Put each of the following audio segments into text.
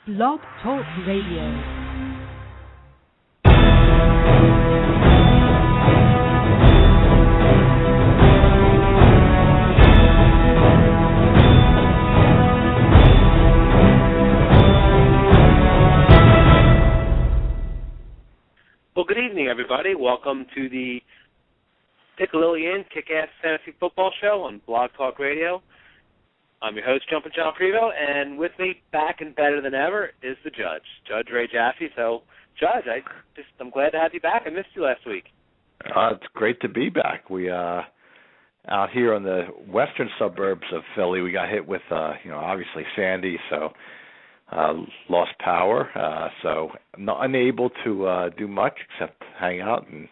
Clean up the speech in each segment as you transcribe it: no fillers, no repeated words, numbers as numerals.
Blog Talk Radio. Well, good evening, everybody. Welcome to the Pick a Lily In Kick-Ass Fantasy Football Show on Blog Talk Radio. I'm your host, Jumpin' John Prevo, and with me, back and better than ever, is the Judge, Judge Ray Jaffe. So, Judge, I'm glad to have you back. I missed you last week. It's great to be back. We out here on the western suburbs of Philly, we got hit with obviously Sandy, so lost power. So I'm not unable to do much except hang out and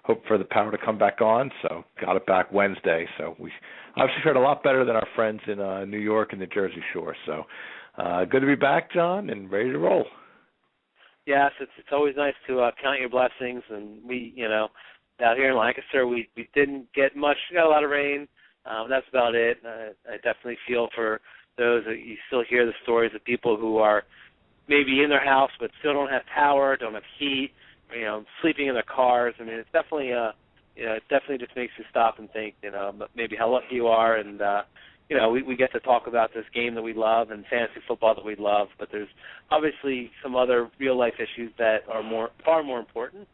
hope for the power to come back on. So got it back Wednesday. So we obviously fared a lot better than our friends in New York and the Jersey Shore. So good to be back, John, and ready to roll. Yes, it's always nice to count your blessings. And we, out here in Lancaster, we didn't get much. We got a lot of rain. That's about it. I definitely feel for those that you still hear the stories of people who are maybe in their house but still don't have power, don't have heat, sleeping in their cars. I mean, it's definitely it definitely just makes you stop and think, maybe how lucky you are. And, we get to talk about this game that we love and fantasy football that we love, but there's obviously some other real-life issues that are far more important.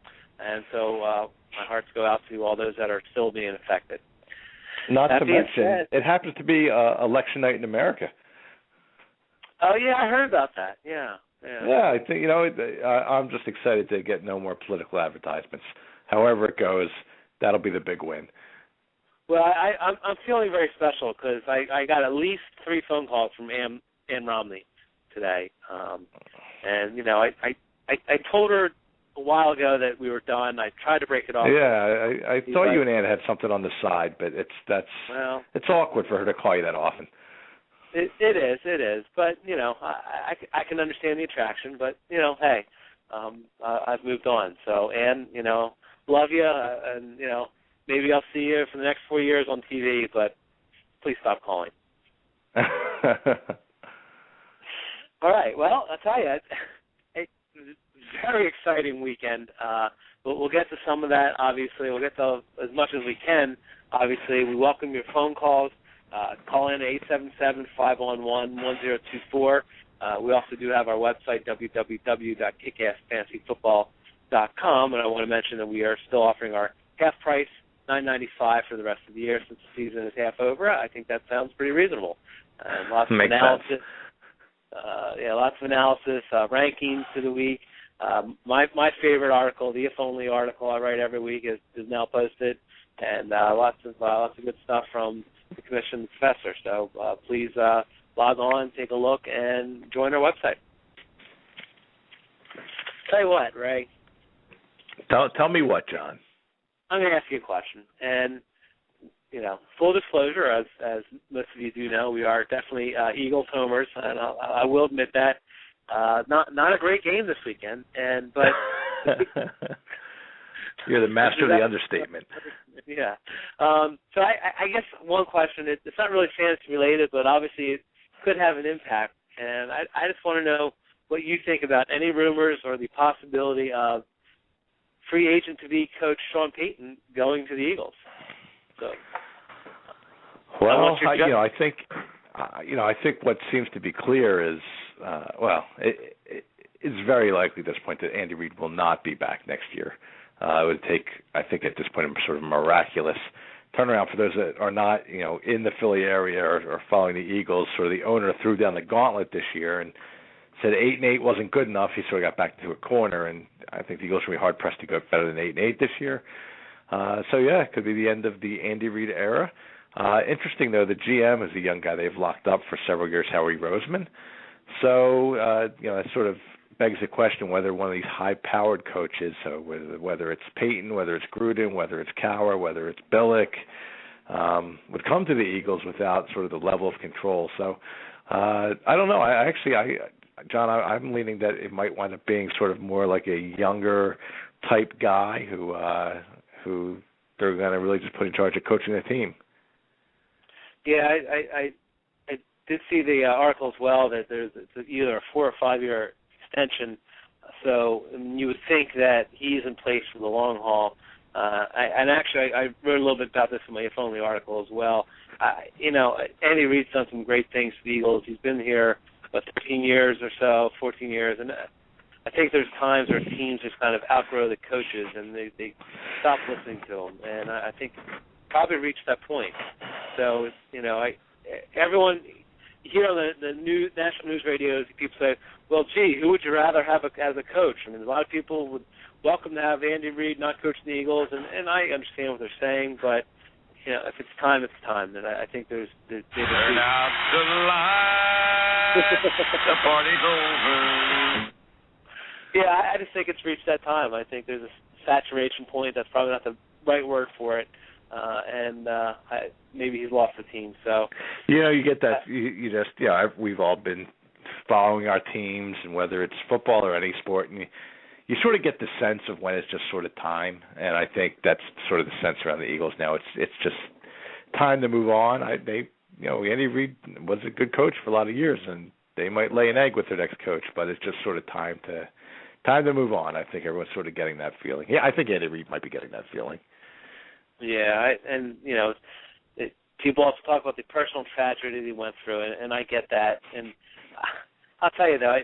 And so my hearts go out to all those that are still being affected. Not to mention, it happens to be election night in America. Oh, yeah, I heard about that, yeah. Yeah, I think, I'm just excited to get no more political advertisements. However it goes, that'll be the big win. Well, I'm feeling very special because I got at least 3 phone calls from Ann Romney today. And, I told her a while ago that we were done. I tried to break it off. Yeah, I thought you and Ann had something on the side, but it's awkward for her to call you that often. It is. But, I can understand the attraction. But, hey, I've moved on. So, Ann, love you, and, maybe I'll see you for the next 4 years on TV, but please stop calling. All right. Well, I'll tell you, it's a very exciting weekend. We'll get to some of that, obviously. We'll get to as much as we can. Obviously, we welcome your phone calls. Call in 877-511-1024. We also do have our website, www.kickassfantasyfootball.com, and I want to mention that we are still offering our half price, $9.95 for the rest of the year since the season is half over. I think that sounds pretty reasonable. And lots of analysis. Lots of analysis, rankings for the week. My favorite article, the If Only article I write every week, is now posted, and lots of good stuff from the commission professor. So please log on, take a look, and join our website. Tell you what, Ray. Tell me what, John. I'm going to ask you a question. And, full disclosure, as most of you do know, we are definitely Eagles homers, and I will admit that. Not a great game this weekend, but you're the master of the understatement. Yeah. So I guess one question, it's not really fantasy related, but obviously it could have an impact. And I just want to know what you think about any rumors or the possibility of free agent to be coach Sean Payton going to the Eagles. So, well, I think what seems to be clear is, it's very likely at this point that Andy Reid will not be back next year. It would take, I think, at this point, a sort of miraculous turnaround for those that are not, in the Philly area or following the Eagles. Sort of the owner threw down the gauntlet this year and said 8-8 wasn't good enough. He sort of got back into a corner, and I think the Eagles will be hard pressed to go better than 8-8 this year. It could be the end of the Andy Reid era. Interesting though, the GM is a young guy they've locked up for several years, Howie Roseman. So it sort of begs the question whether one of these high-powered coaches, so whether it's Payton, whether it's Gruden, whether it's Cowher, whether it's Billick, would come to the Eagles without sort of the level of control. So I don't know. John, I'm leaning that it might wind up being sort of more like a younger type guy who they're going to really just put in charge of coaching the team. Yeah, I did see the article as well that it's either a 4 or 5 year extension. So you would think that he's in place for the long haul. I wrote a little bit about this in my If Only article as well. Andy Reid's done some great things for the Eagles. He's been here about 13 years or so, 14 years, and I think there's times where teams just kind of outgrow the coaches and they stop listening to them, and I think probably reached that point. So everyone here on the national news radios, people say, well, gee, who would you rather have as a coach? I mean, a lot of people would welcome to have Andy Reid not coach the Eagles, and I understand what they're saying, but if it's time, it's time. And I think there's turn out the light, the party's over. Yeah, I just think it's reached that time. I think there's a saturation point. That's probably not the right word for it. Maybe he's lost the team. So you get that. We've all been following our teams, and whether it's football or any sport, and you sort of get the sense of when it's just sort of time. And I think that's sort of the sense around the Eagles now. It's just time to move on. Andy Reid was a good coach for a lot of years, and they might lay an egg with their next coach, but it's just sort of time to move on. I think everyone's sort of getting that feeling. Yeah, I think Andy Reid might be getting that feeling. Yeah, people also talk about the personal tragedy he went through, and I get that. And I'll tell you, though,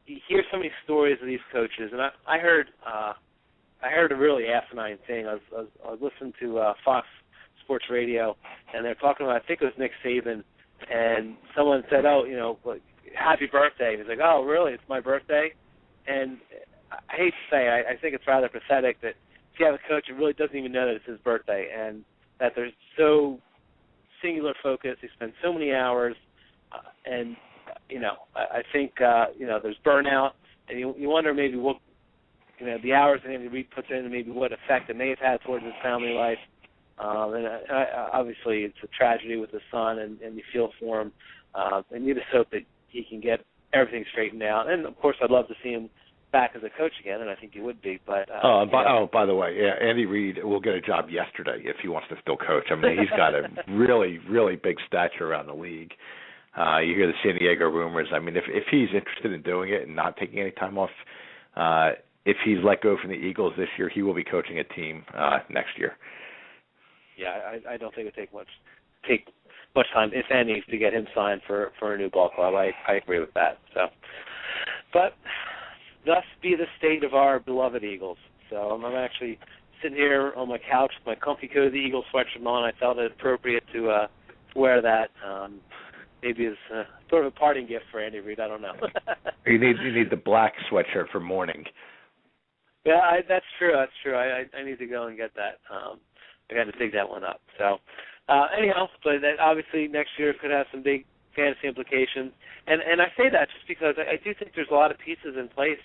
you hear so many stories of these coaches, and I heard a really asinine thing. I was listening to Fox Sports Radio, and they're talking about, I think it was Nick Saban, and someone said, happy birthday. And he's like, oh, really? It's my birthday? And I hate to say, I think it's rather pathetic that if you have a coach who really doesn't even know that it's his birthday, and that they're so singular focused, they spend so many hours, and I think there's burnout, and you wonder maybe what the hours that Andy Reid puts in, and maybe what effect it may have had towards his family life. And obviously, it's a tragedy with his son, and you feel for him, and you just hope that he can get everything straightened out. And of course, I'd love to see him back as a coach again, and I think he would be. But by the way, yeah, Andy Reid will get a job yesterday if he wants to still coach. I mean, he's got a really, really big stature around the league. You hear the San Diego rumors. I mean, if he's interested in doing it and not taking any time off, if he's let go from the Eagles this year, he will be coaching a team next year. Yeah, I don't think it would take much time, if any, to get him signed for a new ball club. I agree with that. So, but thus be the state of our beloved Eagles. So I'm actually sitting here on my couch with my comfy cozy Eagles sweatshirt on. I felt it appropriate to wear that. Maybe as sort of a parting gift for Andy Reid. I don't know. You need the black sweatshirt for mourning. Yeah, that's true. I need to go and get that. I got to dig that one up. So anyhow, but that obviously next year could have some big fantasy implications. And I say that just because I do think there's a lot of pieces in place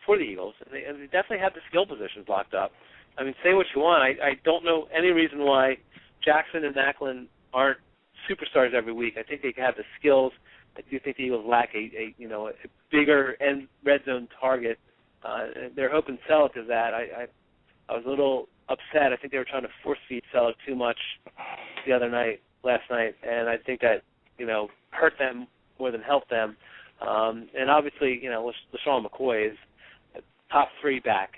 for the Eagles, and they definitely have the skill positions locked up. I mean, say what you want. I don't know any reason why Jackson and Macklin aren't superstars every week. I think they have the skills. I do think the Eagles lack a bigger end red zone target. They're hoping Selleck is that. I was a little upset. I think they were trying to force feed Selleck too much last night, and I think that hurt them more than helped them. And obviously, LeSean McCoy is a top 3 back.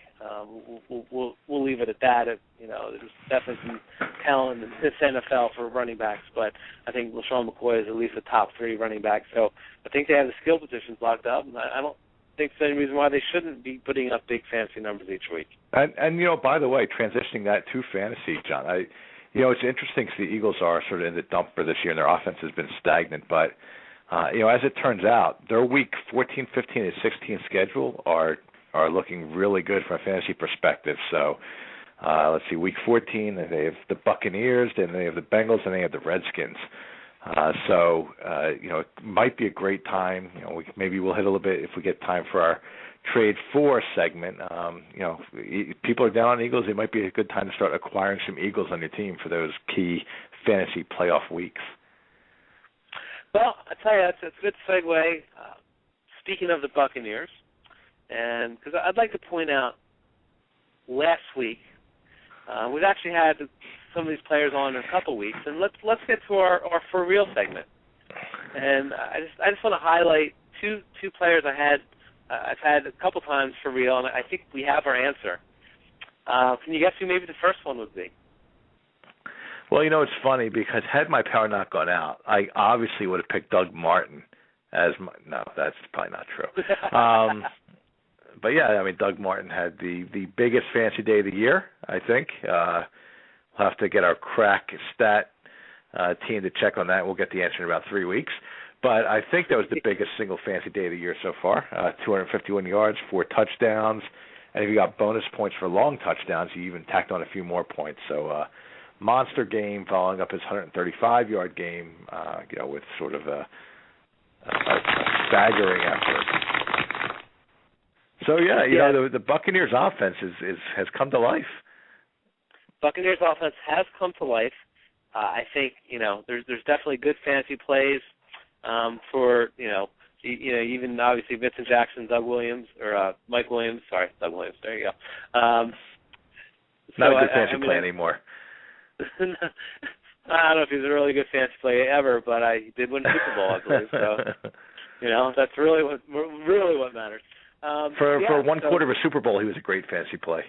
We'll leave it at that. There's definitely some talent in this NFL for running backs, but I think LeSean McCoy is at least a top 3 running back. So I think they have the skill positions locked up, and I don't think there's any reason why they shouldn't be putting up big fantasy numbers each week. And by the way, transitioning that to fantasy, John, it's interesting because the Eagles are sort of in the dumper this year, and their offense has been stagnant. But as it turns out, their week 14, 15, and 16 schedule are looking really good from a fantasy perspective. So let's see, week 14, they have the Buccaneers, then they have the Bengals, and they have the Redskins. It might be a great time. Maybe we'll hit a little bit if we get time for our Trade 4 segment. People are down on Eagles. It might be a good time to start acquiring some Eagles on your team for those key fantasy playoff weeks. Well, I tell you, it's a good segue. Speaking of the Buccaneers, and because I'd like to point out, last week we've actually had some of these players on in a couple weeks, and let's get to our for real segment. And I just want to highlight two players I've had a couple times for real, and I think we have our answer. Can you guess who maybe the first one would be? Well, it's funny because had my power not gone out, I obviously would have picked Doug Martin as no, that's probably not true. But yeah, I mean, Doug Martin had the biggest fantasy day of the year, I think. We'll have to get our crack stat team to check on that. We'll get the answer in about 3 weeks. But I think that was the biggest single fantasy day of the year so far. 251 yards, 4 touchdowns. And if you got bonus points for long touchdowns, you even tacked on a few more points. So monster game following up his 135-yard game, with sort of a staggering effort. So, the Buccaneers offense has come to life. Buccaneers offense has come to life. I think, there's definitely good fantasy plays for, even obviously Vincent Jackson, Doug Williams, or Mike Williams. Sorry, Doug Williams. There you go. Not a good fantasy play anymore. I don't know if he's a really good fantasy play ever, but he did win a Super Bowl, I believe. So, that's really what matters. For one quarter of a Super Bowl, he was a great fantasy play.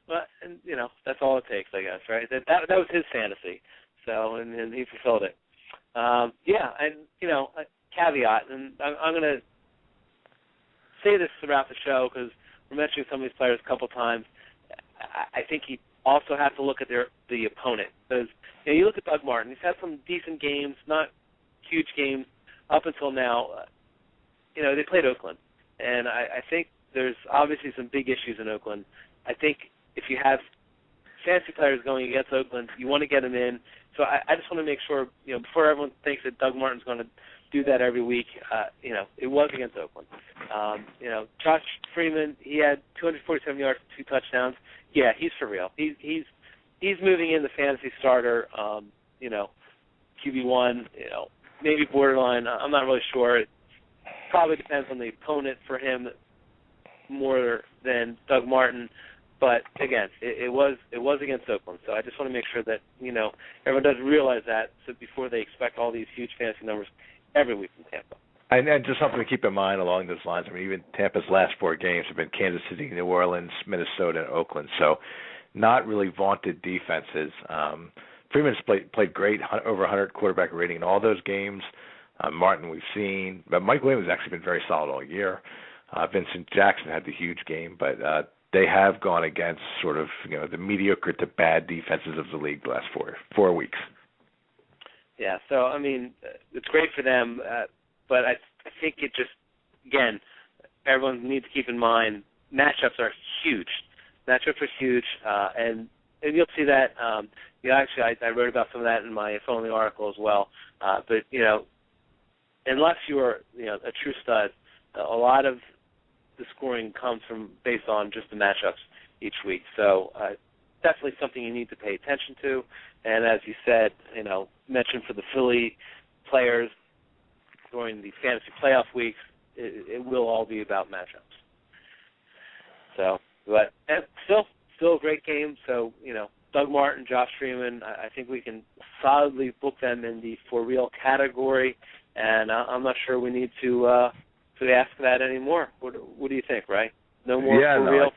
Well, and that's all it takes, I guess, right? That was his fantasy. So, and he fulfilled it. A caveat, and I'm going to say this throughout the show because we're mentioning some of these players a couple times. I think you also have to look at the opponent because you look at Doug Martin. He's had some decent games, not huge games up until now. They played Oakland, and I think there's obviously some big issues in Oakland. I think if you have fantasy players going against Oakland, you want to get them in. So I just want to make sure, before everyone thinks that Doug Martin's going to do that every week, it was against Oakland. Josh Freeman, he had 247 yards, 2 touchdowns. Yeah, he's for real. He's moving in the fantasy starter, QB1, maybe borderline. I'm not really sure. It probably depends on the opponent for him more than Doug Martin. But again, it was against Oakland, so I just want to make sure that everyone does realize that, so before they expect all these huge fantasy numbers every week from Tampa. And just something to keep in mind along those lines. I mean, even Tampa's last 4 games have been Kansas City, New Orleans, Minnesota, and Oakland. So, not really vaunted defenses. Freeman's played great, over 100 quarterback rating in all those games. Martin we've seen, but Mike Williams has actually been very solid all year. Vincent Jackson had the huge game, but they have gone against sort of, the mediocre to bad defenses of the league the last 4 weeks. Yeah, so, I mean, it's great for them, but I think it just, again, everyone needs to keep in mind, matchups are huge. Matchups are huge, and you'll see that, actually I wrote about some of that in my phone article as well, but, unless you're, a true stud, a lot of the scoring comes from based on just the matchups each week. So definitely something you need to pay attention to. And as you said, mentioned for the Philly players during the fantasy playoff weeks, it will all be about matchups. So, but still a great game. So, Doug Martin, Josh Freeman, I think we can solidly book them in the for real category. And I'm not sure we need to ask that anymore. What do you think, right? No more for real?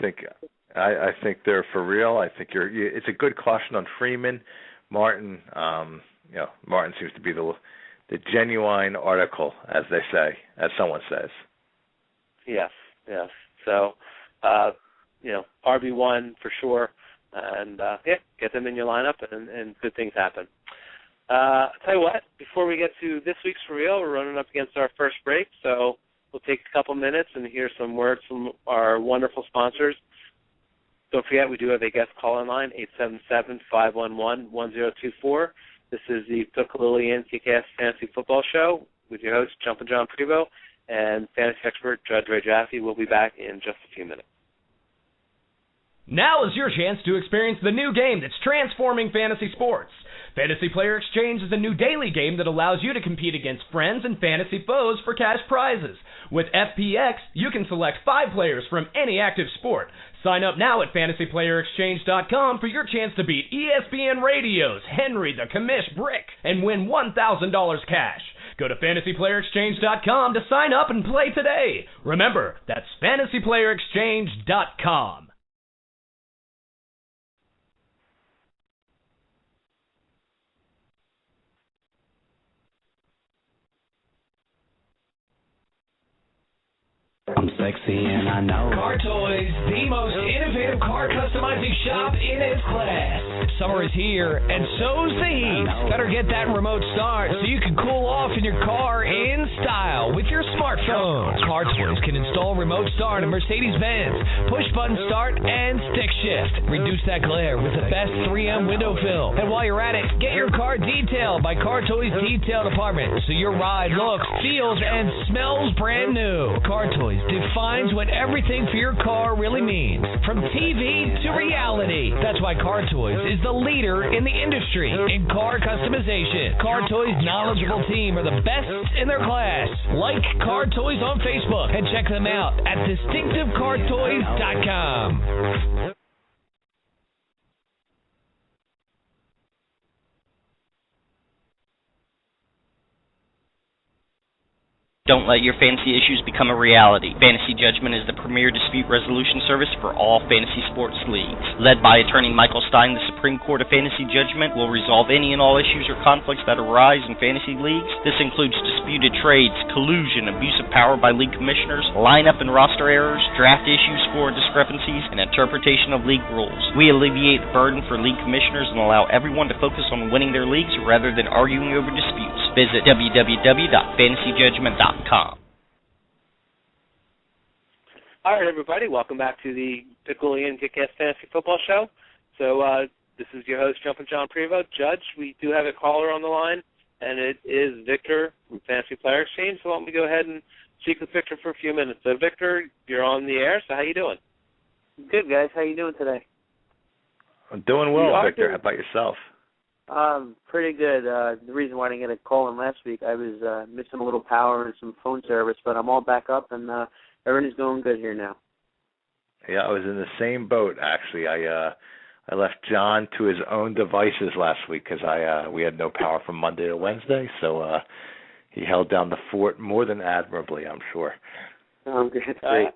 I think they're for real. I think it's a good caution on Freeman. Martin, Martin seems to be the genuine article, as they say, as someone says. Yes. So, RB1 for sure. And, get them in your lineup and good things happen. I'll tell you what, before we get to this week's For Real, we're running up against our first break, so we'll take a couple minutes and hear some words from our wonderful sponsors. Don't forget, we do have a guest call-in line, 877-511-1024. This is the Piccalilli and Kick-Ass Fantasy Football Show with your host, Jumpin' John Prevost, and fantasy expert Judge Ray Jaffe. We'll be back in just a few minutes. Now is your chance to experience the new game that's transforming fantasy sports. Fantasy Player Exchange is a new daily game that allows you to compete against friends and fantasy foes for cash prizes. With FPX, you can select 5 players from any active sport. Sign up now at fantasyplayerexchange.com for your chance to beat ESPN Radio's Henry the Commish Brick and win $1,000 cash. Go to fantasyplayerexchange.com to sign up and play today. Remember, that's fantasyplayerexchange.com. I'm sexy and I know. Car Toys, the most innovative car customizing shop in its class. Summer is here, and so's the heat. Better get that remote start so you can cool off in your car in style with your smartphone. Car Toys can install remote start on Mercedes-Benz, push-button start, and stick shift. Reduce that glare with the best 3M window film. And while you're at it, get your car detailed by Car Toys Detail Department so your ride looks, feels, and smells brand new. Car Toys defines what everything for your car really means, from TV to reality. That's why Car Toys is the leader in the industry in car customization. Car Toys' knowledgeable team are the best in their class. Like Car Toys on Facebook and check them out at distinctivecartoys.com. Don't let your fantasy issues become a reality. Fantasy Judgment is the premier dispute resolution service for all fantasy sports leagues. Led by attorney Michael Stein, the Supreme Court of Fantasy Judgment will resolve any and all issues or conflicts that arise in fantasy leagues. This includes disputed trades, collusion, abuse of power by league commissioners, lineup and roster errors, draft issues, score discrepancies, and interpretation of league rules. We alleviate the burden for league commissioners and allow everyone to focus on winning their leagues rather than arguing over disputes. Visit www.fantasyjudgment.com. All right, everybody, welcome back to the Pickle Ian Kick-Ass Fantasy Football Show. So this is your host, Jumpin' John Prevost. Judge, we do have a caller on the line, and it is Victor from Fantasy Player Exchange. So why don't we go ahead and speak with Victor for a few minutes. So, Victor, you're on the air, so how you doing? Good, guys. How you doing today? I'm doing well, Victor. How about yourself? Pretty good. The reason why I didn't get a call in last week, I was missing a little power and some phone service, but I'm all back up, and everything's going good here now. Yeah, I was in the same boat, actually. I left John to his own devices last week because we had no power from Monday to Wednesday, so he held down the fort more than admirably, I'm sure. Oh, good. Great.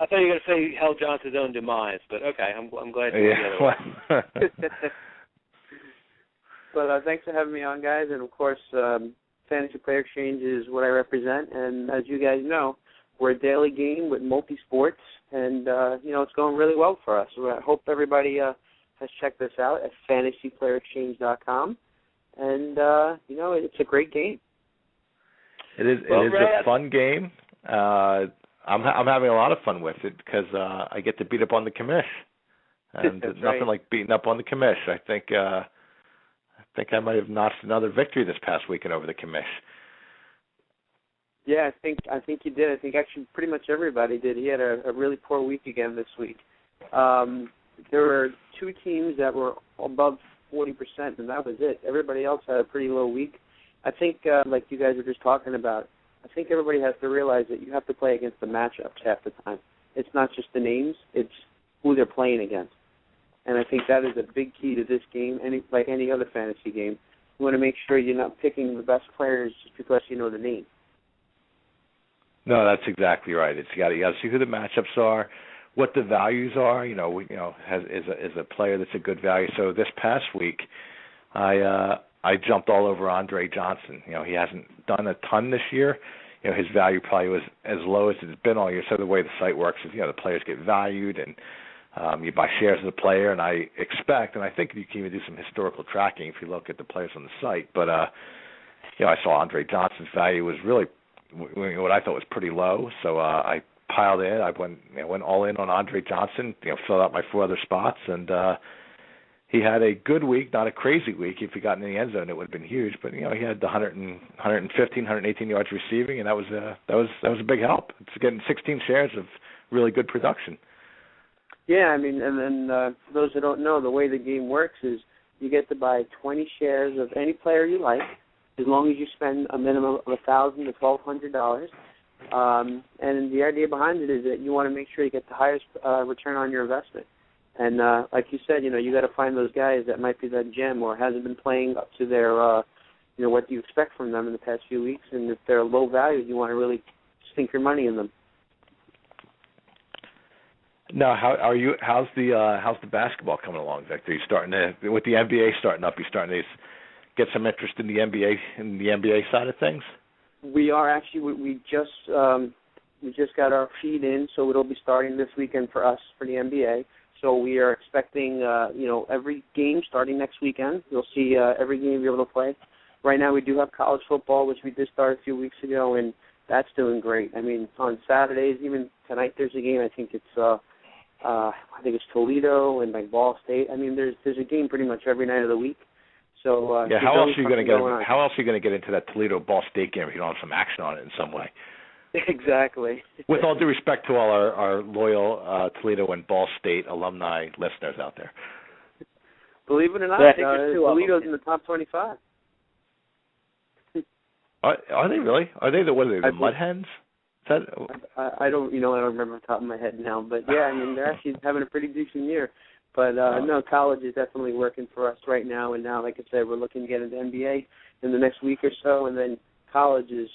I thought you were going to say he held John to his own demise, but okay, I'm glad you went the other way. But thanks for having me on, guys. And, of course, Fantasy Player Exchange is what I represent. And as you guys know, we're a daily game with multi-sports. And, it's going really well for us. So I hope everybody has checked this out at fantasyplayerexchange.com. And, it's a great game. It is a fun game. I'm having a lot of fun with it because I get to beat up on the commish. And there's nothing like beating up on the commish. I think I might have notched another victory this past weekend over the commish. Yeah, I think you did. I think actually pretty much everybody did. He had a really poor week again this week. There were two teams that were above 40%, and that was it. Everybody else had a pretty low week. I think, like you guys were just talking about, I think everybody has to realize that you have to play against the matchups half the time. It's not just the names, it's who they're playing against. And I think that is a big key to this game, like any other fantasy game. You want to make sure you're not picking the best players just because you know the name. No, that's exactly right. You got to see who the matchups are, what the values are. Is a player that's a good value. So this past week, I jumped all over Andre Johnson. He hasn't done a ton this year. His value probably was as low as it's been all year. So the way the site works is, the players get valued and you buy shares of the player, and I expect, and I think you can even do some historical tracking if you look at the players on the site. But I saw Andre Johnson's value was really what I thought was pretty low, so I piled in. I went all in on Andre Johnson. Filled out my 4 other spots, and he had a good week, not a crazy week. If he got in the end zone, it would have been huge. But he had the 115, 118 yards receiving, and that was a big help. It's getting 16 shares of really good production. Yeah, I mean, and then for those who don't know, the way the game works is you get to buy 20 shares of any player you like, as long as you spend a minimum of $1,000 to $1,200. And the idea behind it is that you want to make sure you get the highest return on your investment. And like you said, you got to find those guys that might be that gem or hasn't been playing up to their what do you expect from them in the past few weeks, and if they're low value, you want to really sink your money in them. Now, how's the basketball coming along, Victor? You starting to, with the NBA starting up, you starting to get some interest in the NBA side of things? We are actually. We just got our feed in, so it'll be starting this weekend for us for the NBA. So we are expecting every game starting next weekend. You'll see every game you're able to play. Right now we do have college football, which we did start a few weeks ago, and that's doing great. I mean, on Saturdays, even tonight there's a game. I think it's Toledo and like Ball State. I mean, there's a game pretty much every night of the week. So how else are you going to get into that Toledo Ball State game if you don't have some action on it in some way? Exactly. With all due respect to all our loyal Toledo and Ball State alumni listeners out there. Believe it or not, Toledo's in the top 25. Are they really? Are they the Mud Hens? I don't remember off the top of my head now, but yeah, I mean they're actually having a pretty decent year. But no, college is definitely working for us right now, and now, like I said, we're looking to get into NBA in the next week or so, and then college is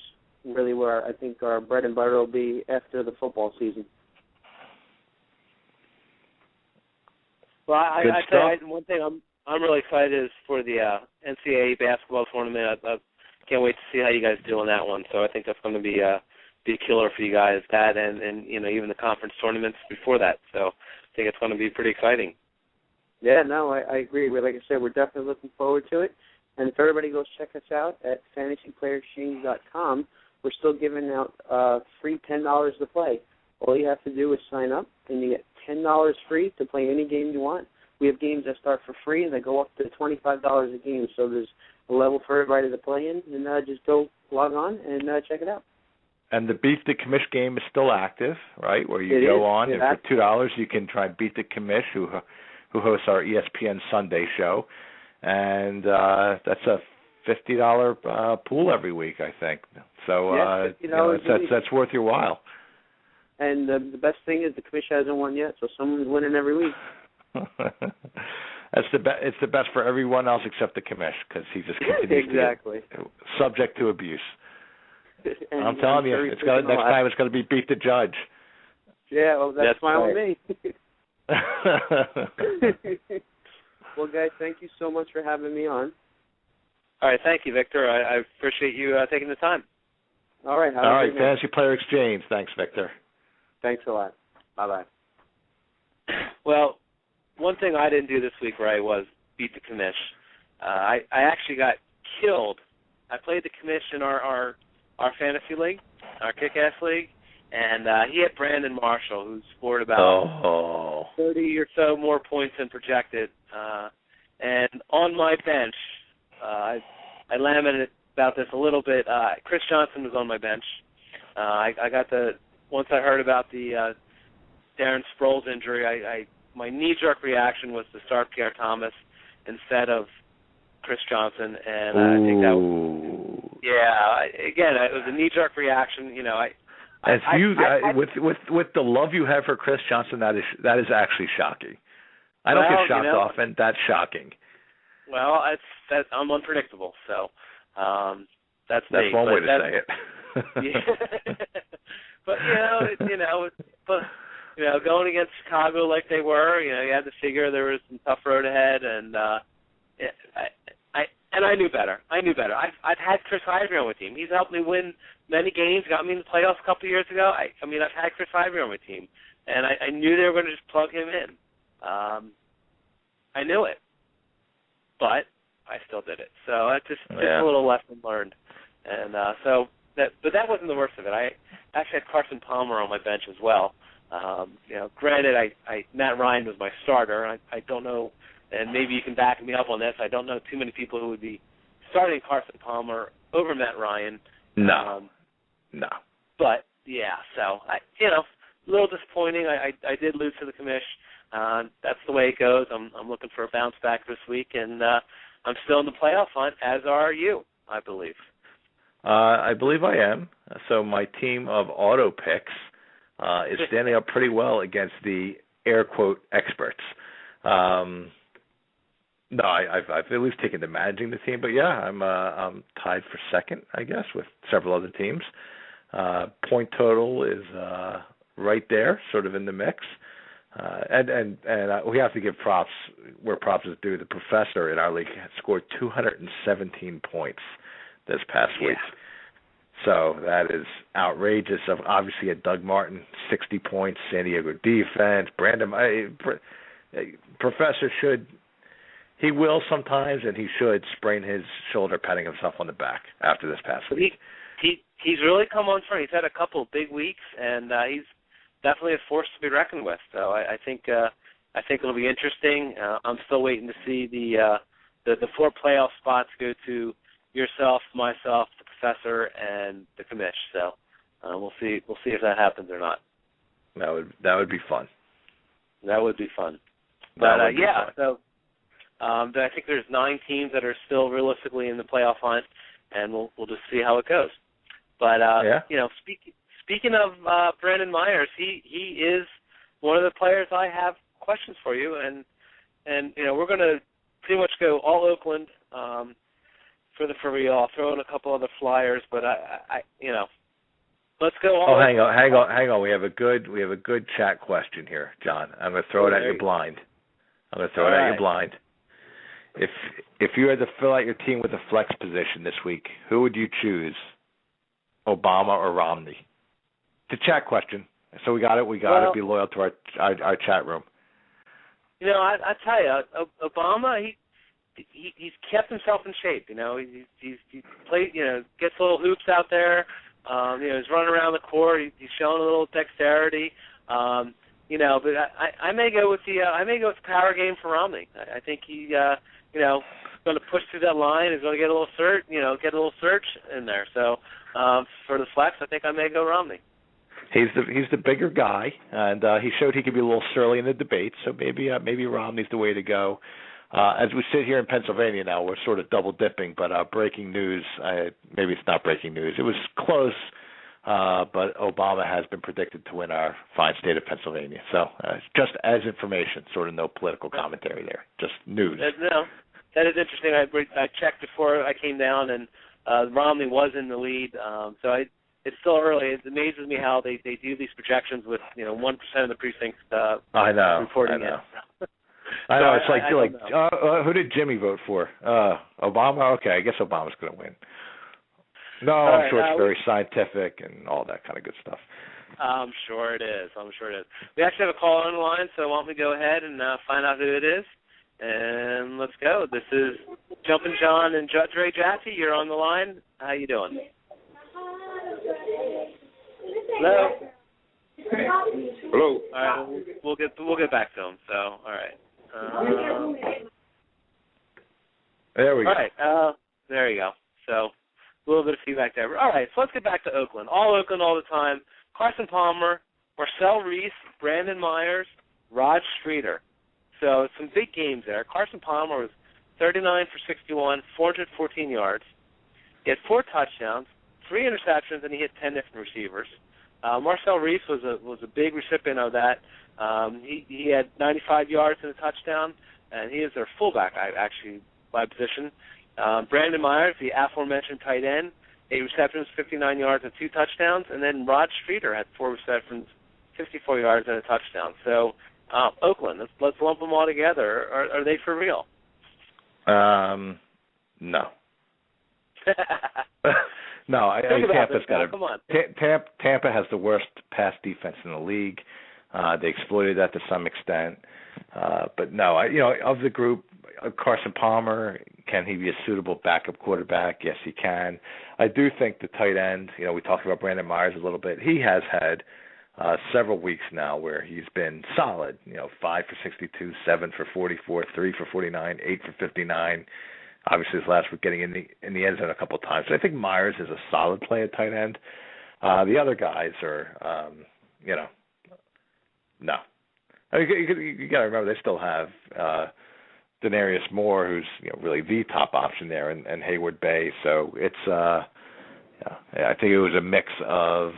really where I think our bread and butter will be after the football season. Well, I tell you, one thing I'm really excited is for the NCAA basketball tournament. I can't wait to see how you guys do on that one. So I think that's going to be a killer for you guys. That and even the conference tournaments before that. So I think it's going to be pretty exciting. Yeah, no, I agree. Like I said, we're definitely looking forward to it. And if everybody goes check us out at fantasyplayerexchange.com, we're still giving out free $10 to play. All you have to do is sign up, and you get $10 free to play any game you want. We have games that start for free, and they go up to $25 a game. So there's a level for everybody to play in, and just go log on and check it out. And the Beat the Commish game is still active, right? Where you go on, and for $2 you can try and beat the Commish, who hosts our ESPN Sunday show. And that's a $50 pool every week, I think. So that's worth your while. And the best thing is the Commish hasn't won yet, so someone's winning every week. It's the best for everyone else except the Commish, because he just continues to get subject to abuse. I'm telling you, next time it's going to be Beat the Judge. Yeah, well, that's fine with me. Well, guys, thank you so much for having me on. All right, thank you, Victor. I appreciate you taking the time. All right. All right, Fantasy Player Exchange. Thanks, Victor. Thanks a lot. Bye-bye. Well, one thing I didn't do this week, Ray, was beat the Commish. I actually got killed. I played the Commish in our fantasy league, our kick-ass league, and he had Brandon Marshall, who scored about 30 or so more points than projected. And on my bench, I lamented about this a little bit. Chris Johnson was on my bench. Once I heard about the Darren Sproles injury, my knee-jerk reaction was to start Pierre Thomas instead of Chris Johnson, and I think that was, again, it was a knee-jerk reaction. With the love you have for Chris Johnson, that is actually shocking. I don't get shocked often. That's shocking. Well, I'm unpredictable, so that's one way to say it. But going against Chicago like they were, you had to figure there was some tough road ahead, and I knew better. I've had Chris Ivory on my team. He's helped me win many games. Got me in the playoffs a couple of years ago. I've had Chris Ivory on my team, and I knew they were going to just plug him in. I knew it, but I still did it. So that's just a little lesson learned. And but that wasn't the worst of it. I actually had Carson Palmer on my bench as well. Granted, Matt Ryan was my starter. I don't know, and maybe you can back me up on this. I don't know too many people who would be starting Carson Palmer over Matt Ryan. No. But so a little disappointing. I did lose to the Commish. That's the way it goes. I'm looking for a bounce back this week, and I'm still in the playoff hunt, as are you, I believe. I believe I am. So my team of auto picks is standing up pretty well against the air quote experts. No, I've at least taken to managing the team, but yeah, I'm tied for second, I guess, with several other teams. Point total is right there, sort of in the mix. And we have to give props where props is due. The professor in our league scored 217 points this past week. So that is outrageous. Obviously, at Doug Martin, 60 points, San Diego defense, Brandon. Professor he will sometimes, and he should sprain his shoulder, patting himself on the back after this past week. He's really come on strong. He's had a couple of big weeks, and he's definitely a force to be reckoned with. So I think it'll be interesting. I'm still waiting to see the 4 playoff spots go to yourself, myself, the professor, and the commish. So we'll see if that happens or not. That would be fun. That would be fun. But so I think there's 9 teams that are still realistically in the playoff hunt, and we'll just see how it goes. But speaking of Brandon Myers, he is one of the players I have questions for you, and we're going to pretty much go all Oakland for real. I'll throw in a couple other flyers, but I let's go all. Oh, hang on. We have a good chat question here, John. I'm going to throw it at you blind. If you had to fill out your team with a flex position this week, who would you choose, Obama or Romney? It's a chat question, so we got to be loyal to our chat room. I tell you, Obama, he's kept himself in shape. He's played, gets little hoops out there. He's running around the court. He's showing a little dexterity. But I may go with the power game for Romney. I think he, going to push through that line. He's going to get a little surge in there. So for the flex, I think I may go Romney. He's the bigger guy, and he showed he could be a little surly in the debate. So maybe Romney's the way to go. As we sit here in Pennsylvania now, we're sort of double dipping. But breaking news, maybe it's not breaking news. It was close. But Obama has been predicted to win our fine state of Pennsylvania. So just as information, sort of no political commentary there, just news. No, that is interesting. I checked before I came down, and Romney was in the lead. It's still early. It amazes me how they do these projections with 1% of the precincts reporting it. I know. It's like who did Jimmy vote for? Obama? Okay, I guess Obama's going to win. No, I'm sure it's very scientific and all that kind of good stuff. I'm sure it is. We actually have a call on the line, so why don't we go ahead and find out who it is? And let's go. This is Jumpin' John and Judge Ray Jaffe. You're on the line. How you doing? Hello. Hello. All right, we'll get back to him. So, all right. There we go. All right. There you go. So, a little bit of feedback there. All right. So let's get back to Oakland. All Oakland all the time. Carson Palmer, Marcel Reese, Brandon Myers, Rod Streeter. So some big games there. Carson Palmer was 39 for 61, 414 yards. He had 4 touchdowns, 3 interceptions, and he hit 10 different receivers. Marcel Reese was a big recipient of that. He had 95 yards and a touchdown, and he is their fullback, actually, by position. Brandon Myers, the aforementioned tight end, 8 receptions, 59 yards, and 2 touchdowns. And then Rod Streeter had 4 receptions, 54 yards, and a touchdown. So Oakland, let's lump them all together. Are they for real? No. No, I think Tampa's got Come on. Tampa has the worst pass defense in the league. They exploited that to some extent. But no, of the group, Carson Palmer, can he be a suitable backup quarterback? Yes, he can. I do think the tight end, we talked about Brandon Myers a little bit. He has had several weeks now where he's been solid, 5 for 62, 7 for 44, 3 for 49, 8 for 59. Obviously, his last week getting in the end zone a couple of times. So I think Myers is a solid play at tight end. The other guys are, no. I mean, you got to remember they still have Denarius Moore, who's really the top option there, and Hayward Bay. So it's I think it was a mix of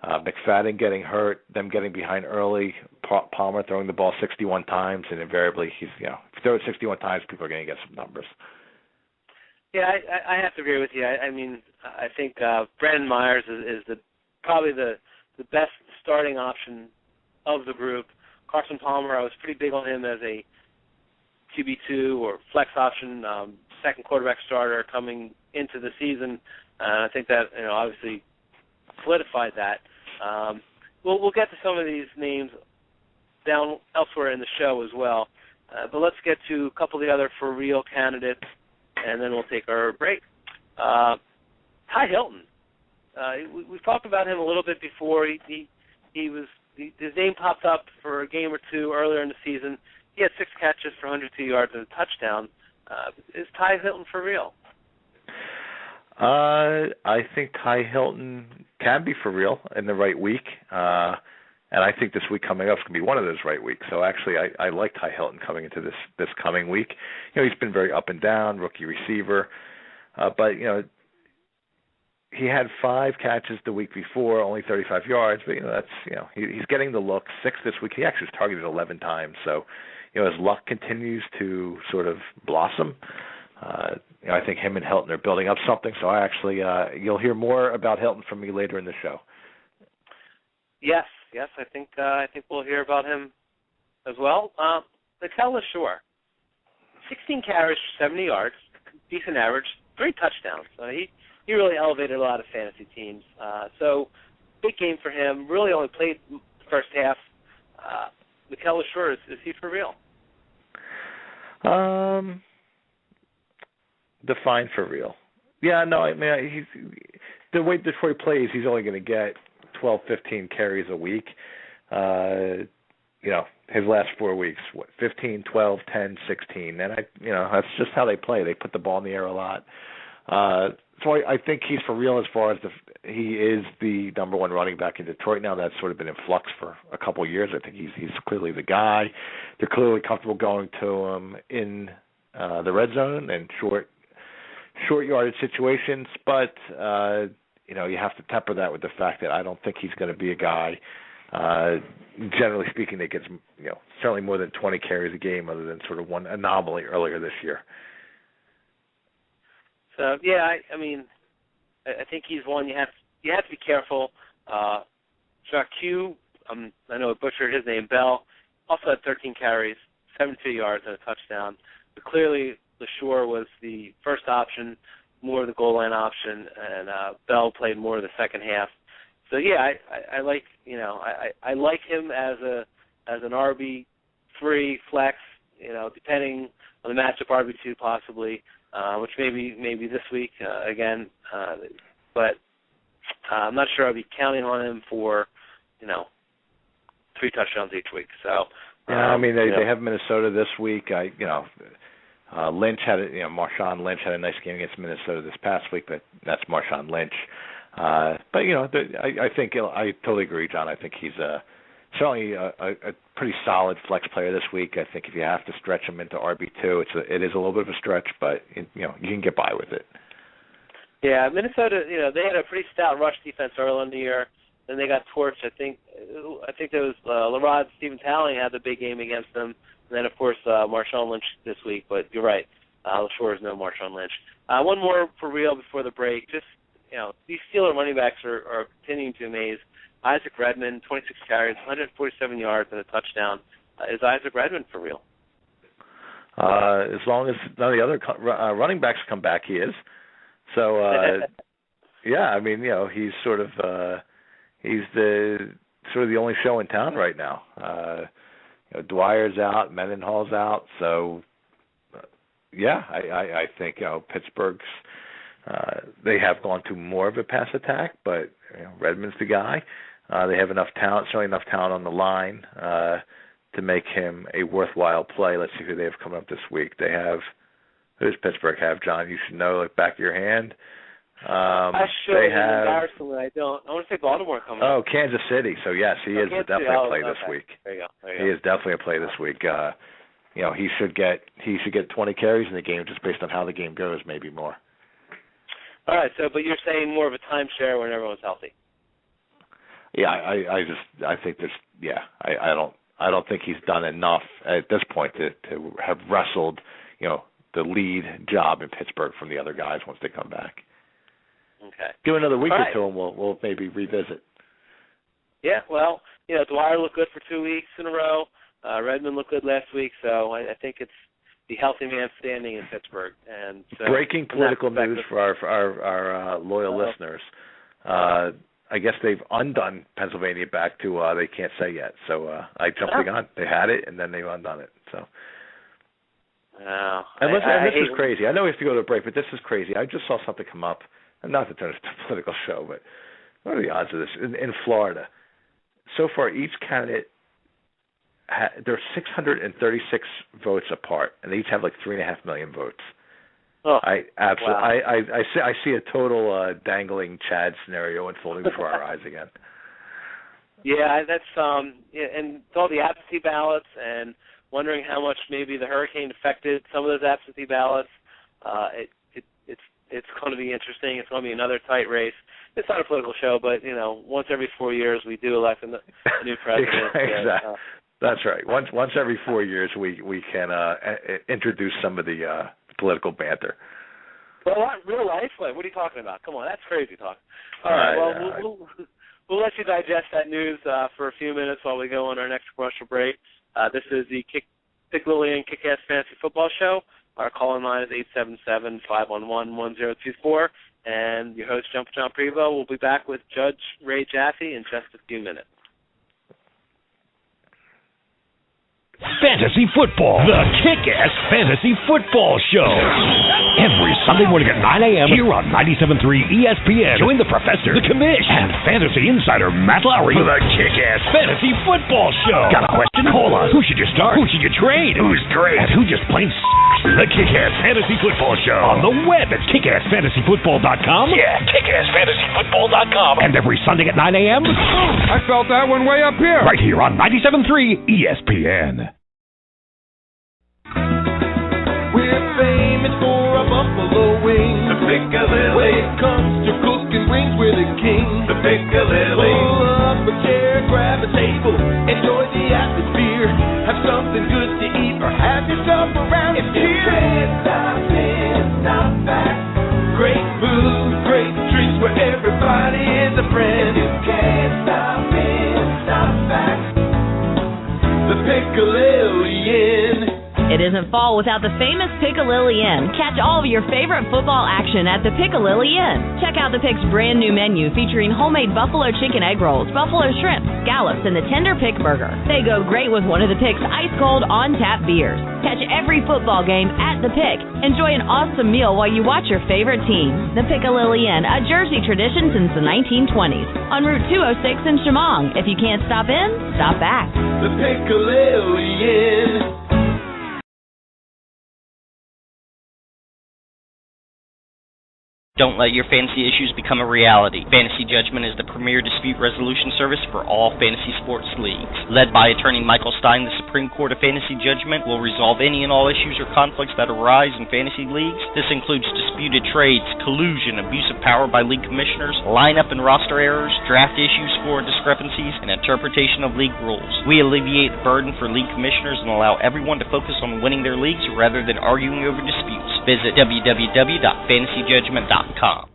McFadden getting hurt, them getting behind early, Palmer throwing the ball 61 times, and invariably he's if you throw it 61 times, people are going to get some numbers. Yeah, I have to agree with you. I mean, I think Brandon Myers is probably the best starting option of the group. Carson Palmer, I was pretty big on him as a QB2 or flex option, second quarterback starter coming into the season. I think that obviously solidified that. We'll get to some of these names down elsewhere in the show as well. But let's get to a couple of the other for real candidates, and then we'll take our break. Ty Hilton. We've talked about him a little bit before. His name popped up for a game or two earlier in the season. He had 6 catches for 102 yards and a touchdown. Is Ty Hilton for real? I think Ty Hilton can be for real in the right week. And I think this week coming up is going to be one of those right weeks. So actually, I like Ty Hilton coming into this coming week. He's been very up and down, rookie receiver. But he had 5 catches the week before, only 35 yards. But that's he's getting the look. 6 this week. He actually was targeted 11 times. So as luck continues to sort of blossom, I think him and Hilton are building up something. So I actually you'll hear more about Hilton from me later in the show. Yes, I think we'll hear about him as well. Mikel Leshoure, 16 carries for 70 yards, decent average, 3 touchdowns. He really elevated a lot of fantasy teams. So big game for him. Really only played the first half. Mikel Leshoure, is he for real? Define for real. Yeah, no, I mean, he's the way Detroit plays, he's only going to get 12, 15 carries a week. His last 4 weeks, 15, 12, 10, 16. And that's just how they play. They put the ball in the air a lot. So I think he's for real as far as he is the number 1 running back in Detroit now. That's sort of been in flux for a couple of years. I think he's clearly the guy. They're clearly comfortable going to him in the red zone and short yardage situations, but you have to temper that with the fact that I don't think he's going to be a guy, generally speaking, that gets certainly more than 20 carries a game, other than sort of one anomaly earlier this year. So yeah, I mean, I think he's one you have to be careful. Jacques, I know I butchered his name. Bell also had 13 carries, 72 yards and a touchdown, but clearly Leshoure was the first option, more of the goal line option, and Bell played more of the second half. So yeah, I like I like him as an RB3 flex, depending on the matchup, RB2 possibly, which maybe this week again, but I'm not sure I'll be counting on him for 3 touchdowns each week. So yeah, I mean they have Minnesota this week. Lynch Marshawn Lynch had a nice game against Minnesota this past week, but that's Marshawn Lynch. But I think I totally agree, John. I think he's certainly a pretty solid flex player this week. I think if you have to stretch him into RB2, it is a little bit of a stretch, but you can get by with it. Yeah, Minnesota, they had a pretty stout rush defense early in the year. Then they got torched. I think there was Larod Stephen Talling had the big game against them. And then, of course, Marshawn Lynch this week. But you're right. Leshoure is no Marshawn Lynch. One more for real before the break. Just, these Steeler running backs are continuing to amaze. Isaac Redman, 26 carries, 147 yards, and a touchdown. Is Isaac Redman for real? As long as none of the other running backs come back, he is. So, yeah, I mean, he's sort of he's the only show in town right now. Dwyer's out, Mendenhall's out, so yeah, I think Pittsburgh's they have gone to more of a pass attack, but Redmond's the guy. They have enough talent, certainly enough talent on the line to make him a worthwhile play. Let's see who they have coming up this week. They have who does Pittsburgh have, John? You should know, like back of your hand. I should. They have. Embarrassingly, I don't. I want to say Baltimore coming up. Oh, Kansas City. So yes, he is definitely a play this week. There you go. He is definitely a play this week. He should get 20 carries in the game, just based on how the game goes, maybe more. All right. So, but you're saying more of a timeshare when everyone's healthy. Yeah, I think there's. Yeah, I don't think he's done enough at this point to have wrestled, the lead job in Pittsburgh from the other guys once they come back. Okay. Give another week All or right. two, and we'll maybe revisit. Yeah, well, Dwyer looked good for 2 weeks in a row. Redmond looked good last week, so I think it's the healthy man standing in Pittsburgh. And so, breaking political news for our loyal listeners. I guess they've undone Pennsylvania back to they can't say yet. So I jumped the gun. They had it, and then they've undone it. So. And this is crazy. I know we have to go to a break, but this is crazy. I just saw something come up, and not to turn it to a political show, but what are the odds of this? In Florida, so far each candidate, there are 636 votes apart, and they each have like 3.5 million votes. Oh, I absolutely, wow. I see a total dangling Chad scenario unfolding before our eyes again. Yeah, that's and it's all the absentee ballots, and wondering how much maybe the hurricane affected some of those absentee ballots. It's going to be interesting. It's going to be another tight race. It's not a political show, but once every 4 years we do elect a new president. Exactly. That's right. Once every 4 years we can introduce some of the political banter. Well, not real life. What are you talking about? Come on, that's crazy talk. All right. We'll let you digest that news for a few minutes while we go on our next commercial break. This is the Pick Lillian Kick-Ass Fantasy Football Show. Our call-in line is 877-511-1024. And your host, Jumpin' John Prevost, will be back with Judge Ray Jaffe in just a few minutes. Fantasy Football, the Kick-Ass Fantasy Football Show. Every Sunday morning at 9 a.m. here on 97.3 ESPN. Join the professor, the commish, and fantasy insider Matt Lowry for the Kick-Ass Fantasy Football Show. Got a question? Call us. Who should you start? Who should you trade? Who's great? And who just plain The Kick-Ass Fantasy Football Show. On the web at kickassfantasyfootball.com. Yeah, kickassfantasyfootball.com. And every Sunday at 9 a.m. I felt that one way up here. Right here on 97.3 ESPN. We're famous for our buffalo wings. The Piccalilli. When it comes to cooking wings, we're the king. The Piccalilli. Pull up a chair, grab a table, enjoy the atmosphere. Have something good to eat or have yourself around here. If you can't stop in, stop back. Great food, great drinks where everybody is a friend. If you can't stop in, stop back. The Piccalilli Inn. It isn't fall without the famous Piccalilli Inn. Catch all of your favorite football action at the Piccalilli Inn. Check out the Pick's brand new menu featuring homemade buffalo chicken egg rolls, buffalo shrimp, scallops, and the tender Pick burger. They go great with one of the Pick's ice-cold on-tap beers. Catch every football game at the Pick. Enjoy an awesome meal while you watch your favorite team. The Piccalilli Inn, a Jersey tradition since the 1920s. On Route 206 in Chemung. If you can't stop in, stop back. The Piccalilli Inn. Don't let your fantasy issues become a reality. Fantasy Judgment is the premier dispute resolution service for all fantasy sports leagues. Led by attorney Michael Stein, the Supreme Court of Fantasy Judgment will resolve any and all issues or conflicts that arise in fantasy leagues. This includes disputed trades, collusion, abuse of power by league commissioners, lineup and roster errors, draft issues, score discrepancies, and interpretation of league rules. We alleviate the burden for league commissioners and allow everyone to focus on winning their leagues rather than arguing over disputes. Visit www.fantasyjudgment.com.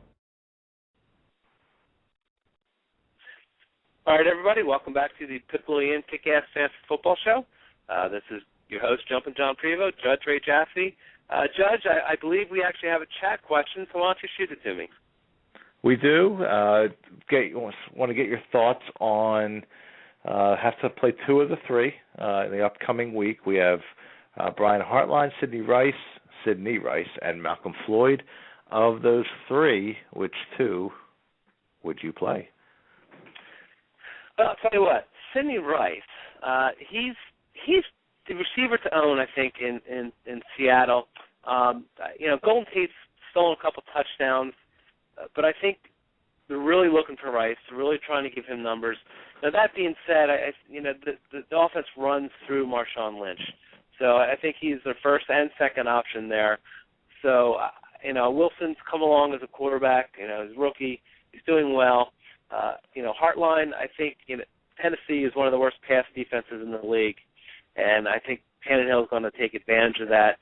All right, everybody, welcome back to the Piccalilli Inn Kick-Ass Fantasy Football Show. This is your host, Jumpin' John Prevost, Judge Ray Jaffe. Judge, I believe we actually have a chat question, so why don't you shoot it to me? We do. Want to get your thoughts on have to play two of the three in the upcoming week. We have Brian Hartline, Sidney Rice, and Malcolm Floyd. Of those three, which two would you play? Well, I'll tell you what, Sidney Rice, he's the receiver to own, I think, in Seattle. Golden Tate's stolen a couple touchdowns, but I think they're really looking for Rice. They're really trying to give him numbers. Now, that being said, the offense runs through Marshawn Lynch. So I think he's their first and second option there. So, Wilson's come along as a quarterback. He's a rookie. He's doing well. Hartline, I think, 10 Tennessee is one of the worst pass defenses in the league, and I think Tannehill is going to take advantage of that.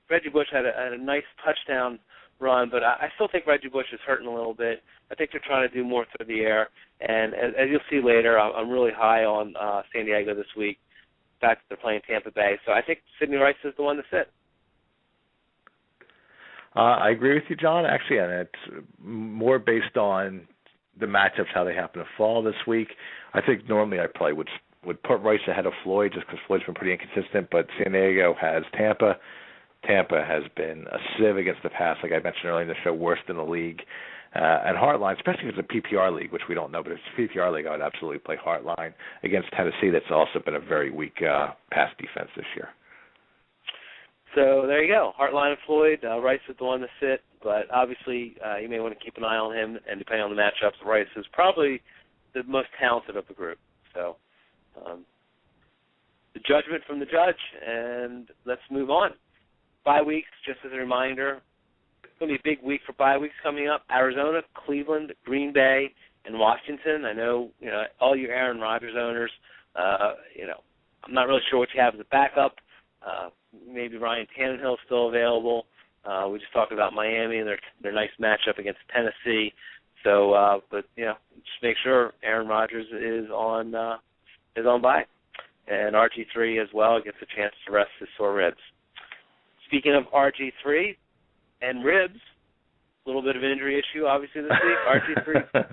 Reggie Bush had a nice touchdown run, but I still think Reggie Bush is hurting a little bit. I think they're trying to do more through the air, and as you'll see later, I'm really high on San Diego this week. The fact that they're playing Tampa Bay, so I think Sidney Rice is the one to sit. I agree with you, John, actually, and it's more based on the matchups, how they happen to fall this week. I think normally I probably would put Rice ahead of Floyd just because Floyd's been pretty inconsistent, but San Diego has Tampa. Tampa has been a sieve against the pass, like I mentioned earlier in the show, worse than the league. And Heartline, especially if it's a PPR league, which we don't know, but if it's a PPR league, I would absolutely play Heartline against Tennessee. That's also been a very weak pass defense this year. So there you go. Heartline and Floyd. Rice is the one to sit, but obviously you may want to keep an eye on him, and depending on the matchups, Rice is probably the most talented of the group. So the judgment from the judge, and let's move on. Bye weeks, just as a reminder, it's going to be a big week for bye weeks coming up. Arizona, Cleveland, Green Bay, and Washington. I know, all you Aaron Rodgers owners, I'm not really sure what you have as a backup. Maybe Ryan Tannehill is still available. We just talked about Miami and their nice matchup against Tennessee. So, just make sure Aaron Rodgers is on bye, and RG3 as well gets a chance to rest his sore ribs. Speaking of RG3 and ribs, a little bit of an injury issue obviously this week. RG3.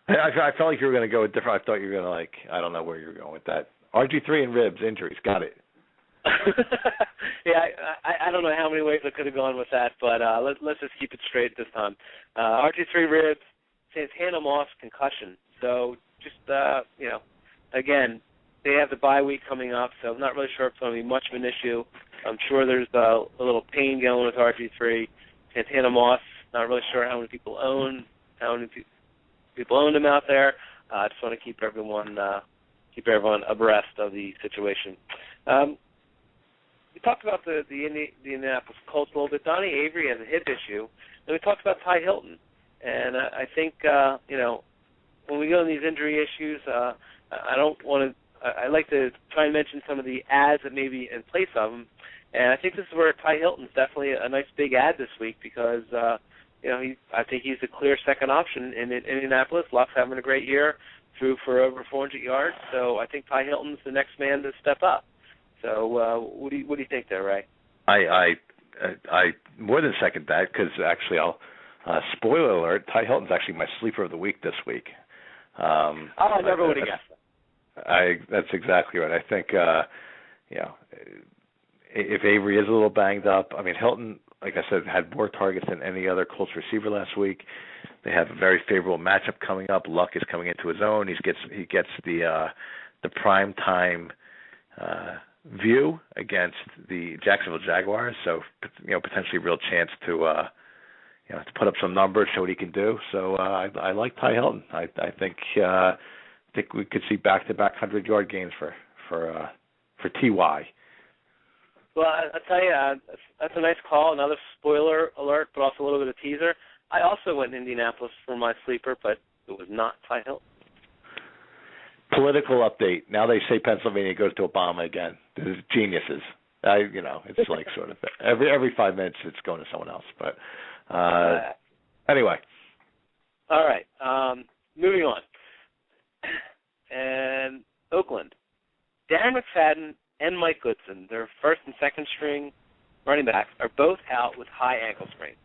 I felt like you were going to go with different. I thought you were going to I don't know where you were going with that. RG3 and ribs injuries. Got it. Yeah, I don't know how many ways I could have gone with that, but let's just keep it straight this time. RG3 ribs, Santana Moss concussion. So just again, they have the bye week coming up, so I'm not really sure if it's going to be much of an issue. I'm sure there's a little pain going with RG3. Santana Moss, not really sure how many people own him out there. I just want to keep everyone abreast of the situation. We talked about the Indianapolis Colts a little bit. Donnie Avery has a hip issue, and we talked about Ty Hilton. And I think when we go in these injury issues, I like to try and mention some of the ads that may be in place of them. And I think this is where Ty Hilton's definitely a nice big ad this week because I think he's the clear second option in Indianapolis. Luck's having a great year, threw for over 400 yards. So I think Ty Hilton's the next man to step up. So what do you think there, Ray? I more than second that because actually I'll spoiler alert. Ty Hilton's actually my sleeper of the week this week. I never would have guessed. That's exactly right. I think if Avery is a little banged up, I mean Hilton, like I said, had more targets than any other Colts receiver last week. They have a very favorable matchup coming up. Luck is coming into his own. He gets the prime time view against the Jacksonville Jaguars, so potentially a real chance to put up some numbers, show what he can do. So I like Ty Hilton. I think we could see back-to-back 100-yard gains for TY. Well, I'll tell you, that's a nice call. Another spoiler alert, but also a little bit of teaser. I also went to Indianapolis for my sleeper, but it was not Ty Hilton. Political update. Now they say Pennsylvania goes to Obama again. This is geniuses. It's like sort of every 5 minutes it's going to someone else. But anyway. All right. Moving on. And Oakland. Darren McFadden and Mike Goodson, their first and second string running backs, are both out with high ankle sprains,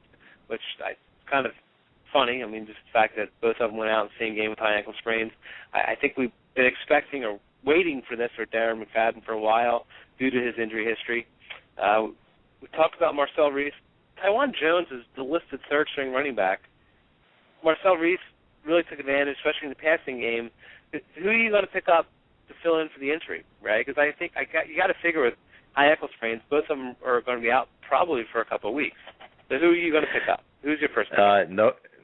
which is kind of funny. I mean, just the fact that both of them went out in the same game with high ankle sprains. I think we've been expecting or waiting for this for Darren McFadden for a while due to his injury history. We talked about Marcel Reese. Tywan Jones is the listed third-string running back. Marcel Reese really took advantage, especially in the passing game. Who are you going to pick up to fill in for the injury, right? Because I think you got to figure with high ankle sprains, both of them are going to be out probably for a couple of weeks. So who are you going to pick up? Who's your first pick?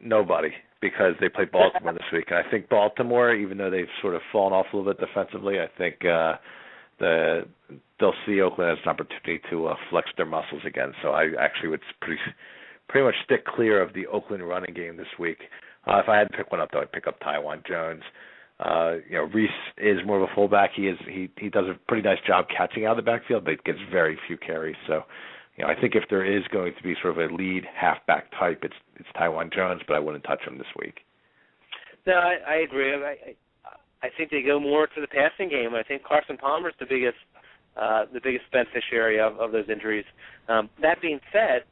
Nobody, because they play Baltimore this week. And I think Baltimore, even though they've sort of fallen off a little bit defensively, I think they'll see Oakland as an opportunity to flex their muscles again. So I actually would pretty much stick clear of the Oakland running game this week. If I had to pick one up, though, I'd pick up Taiwan Jones. Reese is more of a fullback. He does a pretty nice job catching out of the backfield, but gets very few carries. So, I think if there is going to be sort of a lead halfback type, it's Taiwan Jones, but I wouldn't touch him this week. No, I agree. I think they go more to the passing game. I think Carson Palmer's the biggest beneficiary of those injuries. That being said,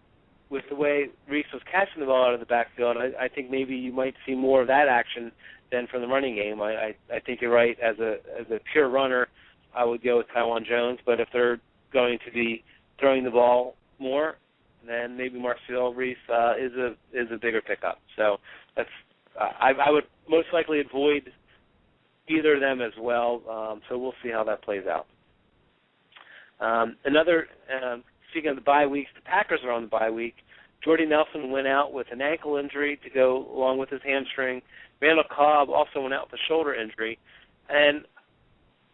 with the way Reese was catching the ball out of the backfield, I think maybe you might see more of that action than from the running game. I think you're right. As a pure runner, I would go with Taiwan Jones. But if they're going to be throwing the ball more, then maybe Marcel Reese is a bigger pickup. So that's I would most likely avoid either of them as well. So we'll see how that plays out. Speaking of the bye weeks, the Packers are on the bye week. Jordy Nelson went out with an ankle injury to go along with his hamstring. Randall Cobb also went out with a shoulder injury. And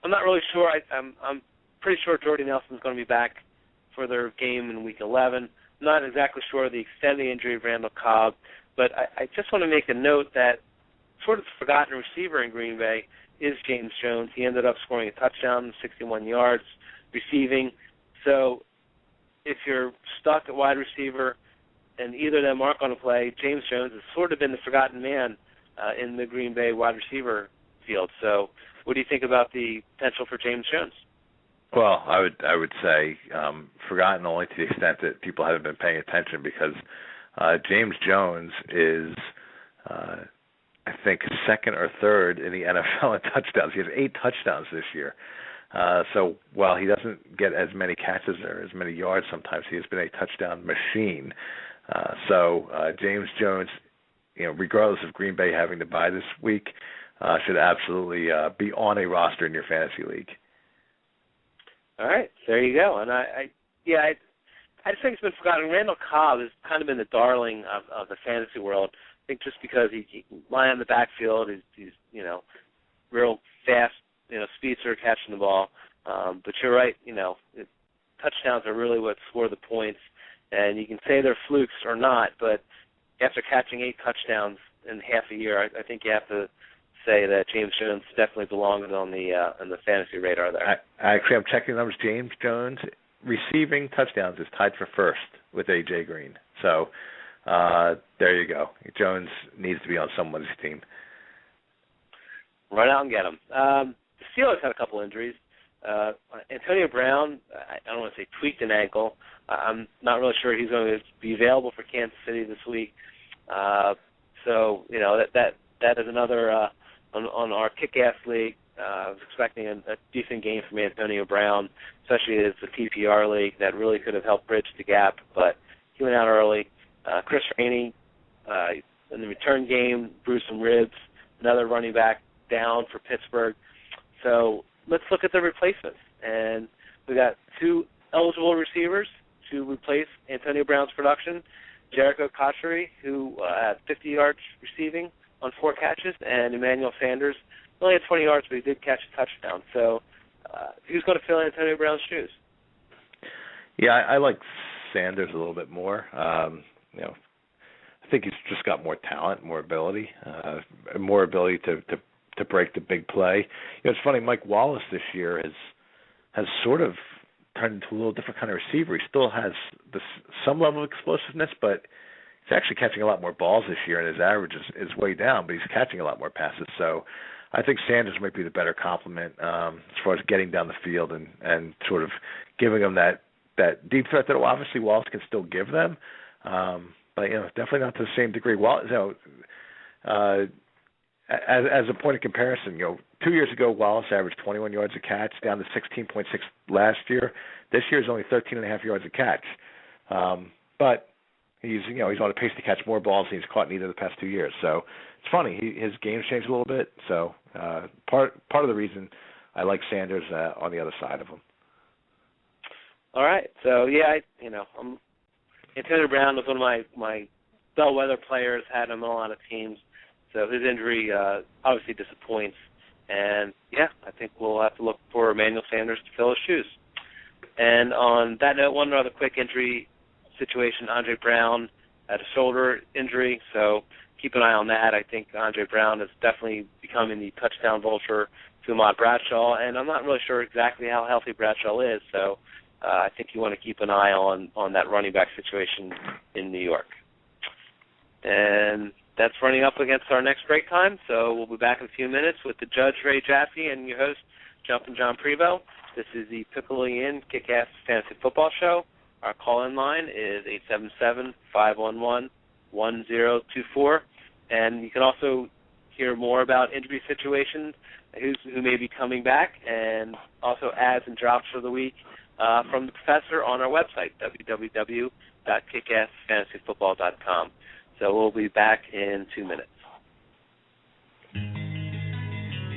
I'm not really sure. I'm pretty sure Jordy Nelson's going to be back for their game in Week 11. I'm not exactly sure of the extent of the injury of Randall Cobb, but I just want to make a note that sort of the forgotten receiver in Green Bay is James Jones. He ended up scoring a touchdown, 61 yards receiving. So if you're stuck at wide receiver and either of them aren't going to play, James Jones has sort of been the forgotten man in the Green Bay wide receiver field. So what do you think about the potential for James Jones? Well, I would say forgotten only to the extent that people haven't been paying attention, because James Jones is, I think, second or third in the NFL in touchdowns. He has 8 touchdowns this year. So while he doesn't get as many catches or as many yards sometimes, he has been a touchdown machine. So James Jones, regardless of Green Bay having to bye this week, should absolutely be on a roster in your fantasy league. All right, there you go. And I just think it's been forgotten. Randall Cobb has kind of been the darling of the fantasy world. I think just because he can lie on the backfield, he's real fast, speedster catching the ball. But you're right, touchdowns are really what score the points. And you can say they're flukes or not, but after catching 8 touchdowns in half a year, I think you have to say that James Jones definitely belongs on the fantasy radar there. Actually, I'm checking the numbers. James Jones receiving touchdowns is tied for first with A.J. Green. So there you go. Jones needs to be on someone's team. Run out and get him. The Steelers had a couple injuries. Antonio Brown, I don't want to say tweaked an ankle. I'm not really sure he's going to be available for Kansas City this week. So that is another on our kick-ass league. I was expecting a decent game from Antonio Brown, especially as the PPR league that really could have helped bridge the gap, but he went out early. Chris Rainey in the return game bruised some ribs. Another running back down for Pittsburgh. So let's look at the replacements. And we got 2 eligible receivers to replace Antonio Brown's production. Jericho Cotchery, who had 50 yards receiving on 4 catches, and Emmanuel Sanders only had 20 yards, but he did catch a touchdown. So who's going to fill Antonio Brown's shoes? Yeah, I like Sanders a little bit more. I think he's just got more talent, more ability to break the big play. It's funny, Mike Wallace this year has sort of turned into a little different kind of receiver. He still has some level of explosiveness, but he's actually catching a lot more balls this year, and his average is way down, but he's catching a lot more passes. So I think Sanders might be the better complement as far as getting down the field and sort of giving them that deep threat that obviously Wallace can still give them, but definitely not to the same degree. As a point of comparison, 2 years ago Wallace averaged 21 yards a catch, down to 16.6 last year. This year is only 13.5 yards a catch. But he's on a pace to catch more balls than he's caught in either of the past 2 years. So it's funny, his game's changed a little bit. So part of the reason I like Sanders on the other side of him. All right. So Antonio Brown was one of my bellwether players. Had him on a lot of teams. So his injury obviously disappoints. And, I think we'll have to look for Emmanuel Sanders to fill his shoes. And on that note, one other quick injury situation, Andre Brown had a shoulder injury, so keep an eye on that. I think Andre Brown is definitely becoming the touchdown vulture to Ahmad Bradshaw, and I'm not really sure exactly how healthy Bradshaw is, so I think you want to keep an eye on that running back situation in New York. And that's running up against our next break time, so we'll be back in a few minutes with the Judge Ray Jaffe and your host, Jumpin' John Prevost. This is the Piccoli Inn Kick-Ass Fantasy Football Show. Our call-in line is 877-511-1024, and you can also hear more about injury situations, who may be coming back, and also adds and drops for the week from the professor on our website, www.kickassfantasyfootball.com. So we'll be back in 2 minutes.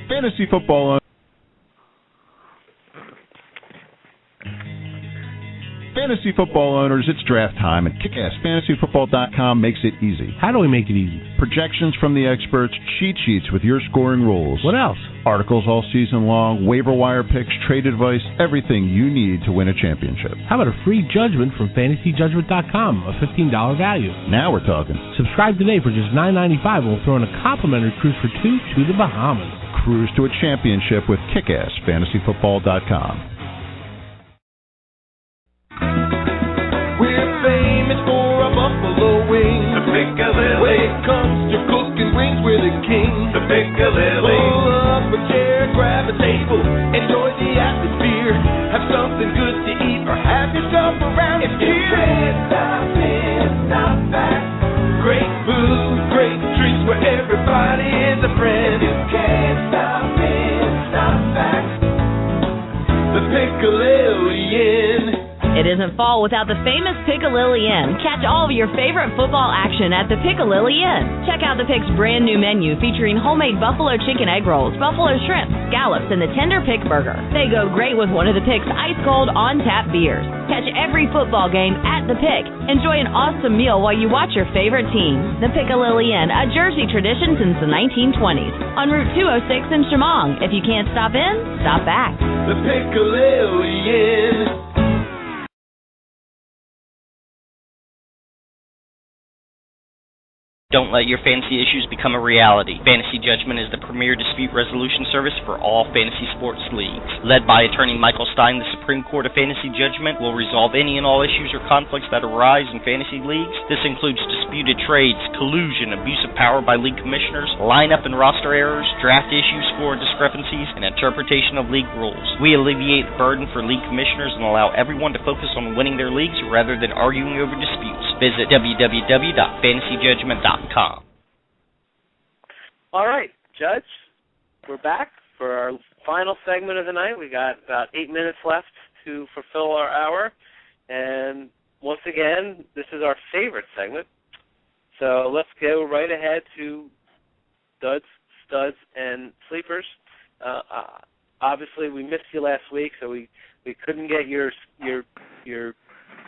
Fantasy football. Fantasy football owners, it's draft time, and KickassFantasyFootball.com makes it easy. How do we make it easy? Projections from the experts, cheat sheets with your scoring rules. What else? Articles all season long, waiver wire picks, trade advice, everything you need to win a championship. How about a free judgment from FantasyJudgment.com, a $15 value? Now we're talking. Subscribe today for just $9.95, and we'll throw in a complimentary cruise for 2 to the Bahamas. Cruise to a championship with KickassFantasyFootball.com. We're famous for our buffalo wings. The Piccalilli. When it comes to cooking wings, we're the king. The Piccalilli. Pull up a chair, grab a table, enjoy the atmosphere. Have something good to eat or have yourself around here. You can't stop in, stop back. Great food, great drinks where everybody is a friend. You can't stop in, stop back. The Piccalilli Inn. It isn't fall without the famous Piccalilli Inn. Catch all of your favorite football action at the Piccalilli Inn. Check out the Pick's brand new menu featuring homemade buffalo chicken egg rolls, buffalo shrimp, scallops, and the tender Pick burger. They go great with one of the Pick's ice-cold on-tap beers. Catch every football game at the Pick. Enjoy an awesome meal while you watch your favorite team. The Piccalilli Inn, a Jersey tradition since the 1920s. On Route 206 in Chemung. If you can't stop in, stop back. The Piccalilli Inn. Don't let your fantasy issues become a reality. Fantasy Judgment is the premier dispute resolution service for all fantasy sports leagues. Led by attorney Michael Stein, the Supreme Court of Fantasy Judgment will resolve any and all issues or conflicts that arise in fantasy leagues. This includes disputed trades, collusion, abuse of power by league commissioners, lineup and roster errors, draft issues, score discrepancies, and interpretation of league rules. We alleviate the burden for league commissioners and allow everyone to focus on winning their leagues rather than arguing over disputes. Visit www.fantasyjudgment.com. All right, Judge, we're back for our final segment of the night. We got about 8 minutes left to fulfill our hour, and once again, this is our favorite segment. So let's go right ahead to duds, studs, and sleepers. Obviously, we missed you last week, so we couldn't get your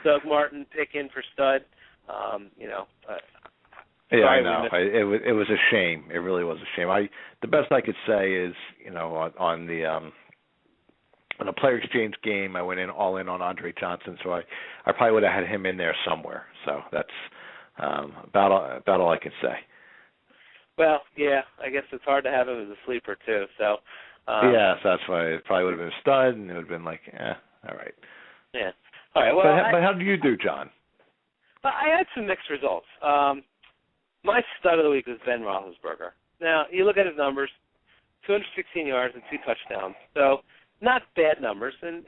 Doug Martin pick in for stud. Yeah, I know. It was a shame. It really was a shame. The best I could say is, on the player exchange game, I went all in on Andre Johnson, so I probably would have had him in there somewhere. So that's about all I can say. Well, yeah, I guess it's hard to have him as a sleeper too. So yeah, so that's why it probably would have been a stud, and it would have been like, all right. Yeah. All right. Well, but how do you do, John? I had some mixed results. My stud of the week was Ben Roethlisberger. Now, you look at his numbers, 216 yards and 2 touchdowns. So not bad numbers and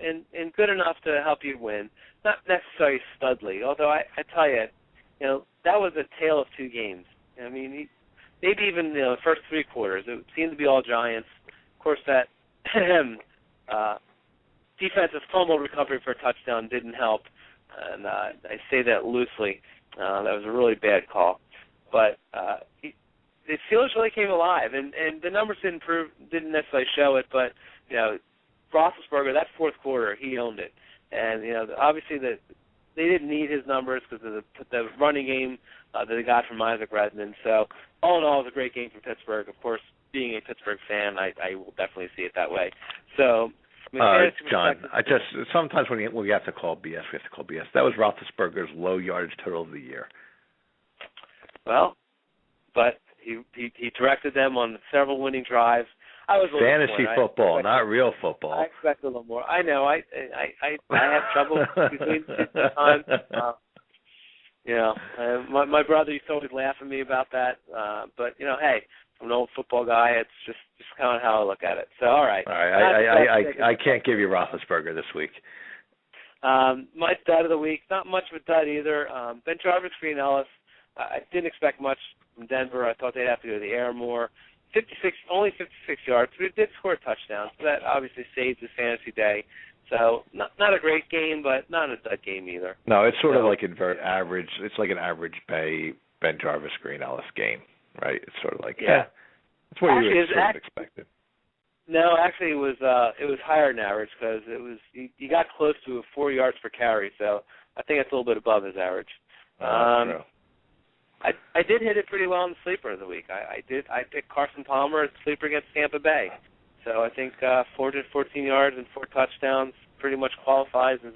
good enough to help you win. Not necessarily studly, although I tell you, that was a tale of two games. I mean, maybe even the first 3 quarters, it seemed to be all Giants. Of course, that defensive fumble recovery for a touchdown didn't help, and I say that loosely. That was a really bad call. But the Steelers really came alive, and the numbers didn't necessarily show it, but Roethlisberger, that fourth quarter, he owned it, and obviously they didn't need his numbers because of the running game that they got from Isaac Redman. So all in all, it was a great game for Pittsburgh. Of course, being a Pittsburgh fan, I will definitely see it that way. So. John, sometimes when we have to call BS, we have to call BS. That was Roethlisberger's low yardage total of the year. Well, but he directed them on several winning drives. I was fantasy football, not real football. I expect a little more. I know. I have trouble between times. My brother used to always laugh at me about that. But hey, I'm an old football guy. It's just kind of how I look at it. So all right. I can't give you Roethlisberger this week. My stud of the week, not much of a dud either. BenJarvus, Green Ellis. I didn't expect much from Denver. I thought they'd have to go to the air more. Only 56 yards, but it did score a touchdown, so that obviously saves his fantasy day. So not a great game, but not a dud game either. No, it's sort of like average. It's like an average BenJarvus, Green Ellis game, right? It's sort of like that's what you sort of expected. No, actually it was higher than average because it was he got close to 4 yards per carry, so I think it's a little bit above his average. I did hit it pretty well in the sleeper of the week. I picked Carson Palmer as sleeper against Tampa Bay, so I think 414 yards and 4 touchdowns pretty much qualifies as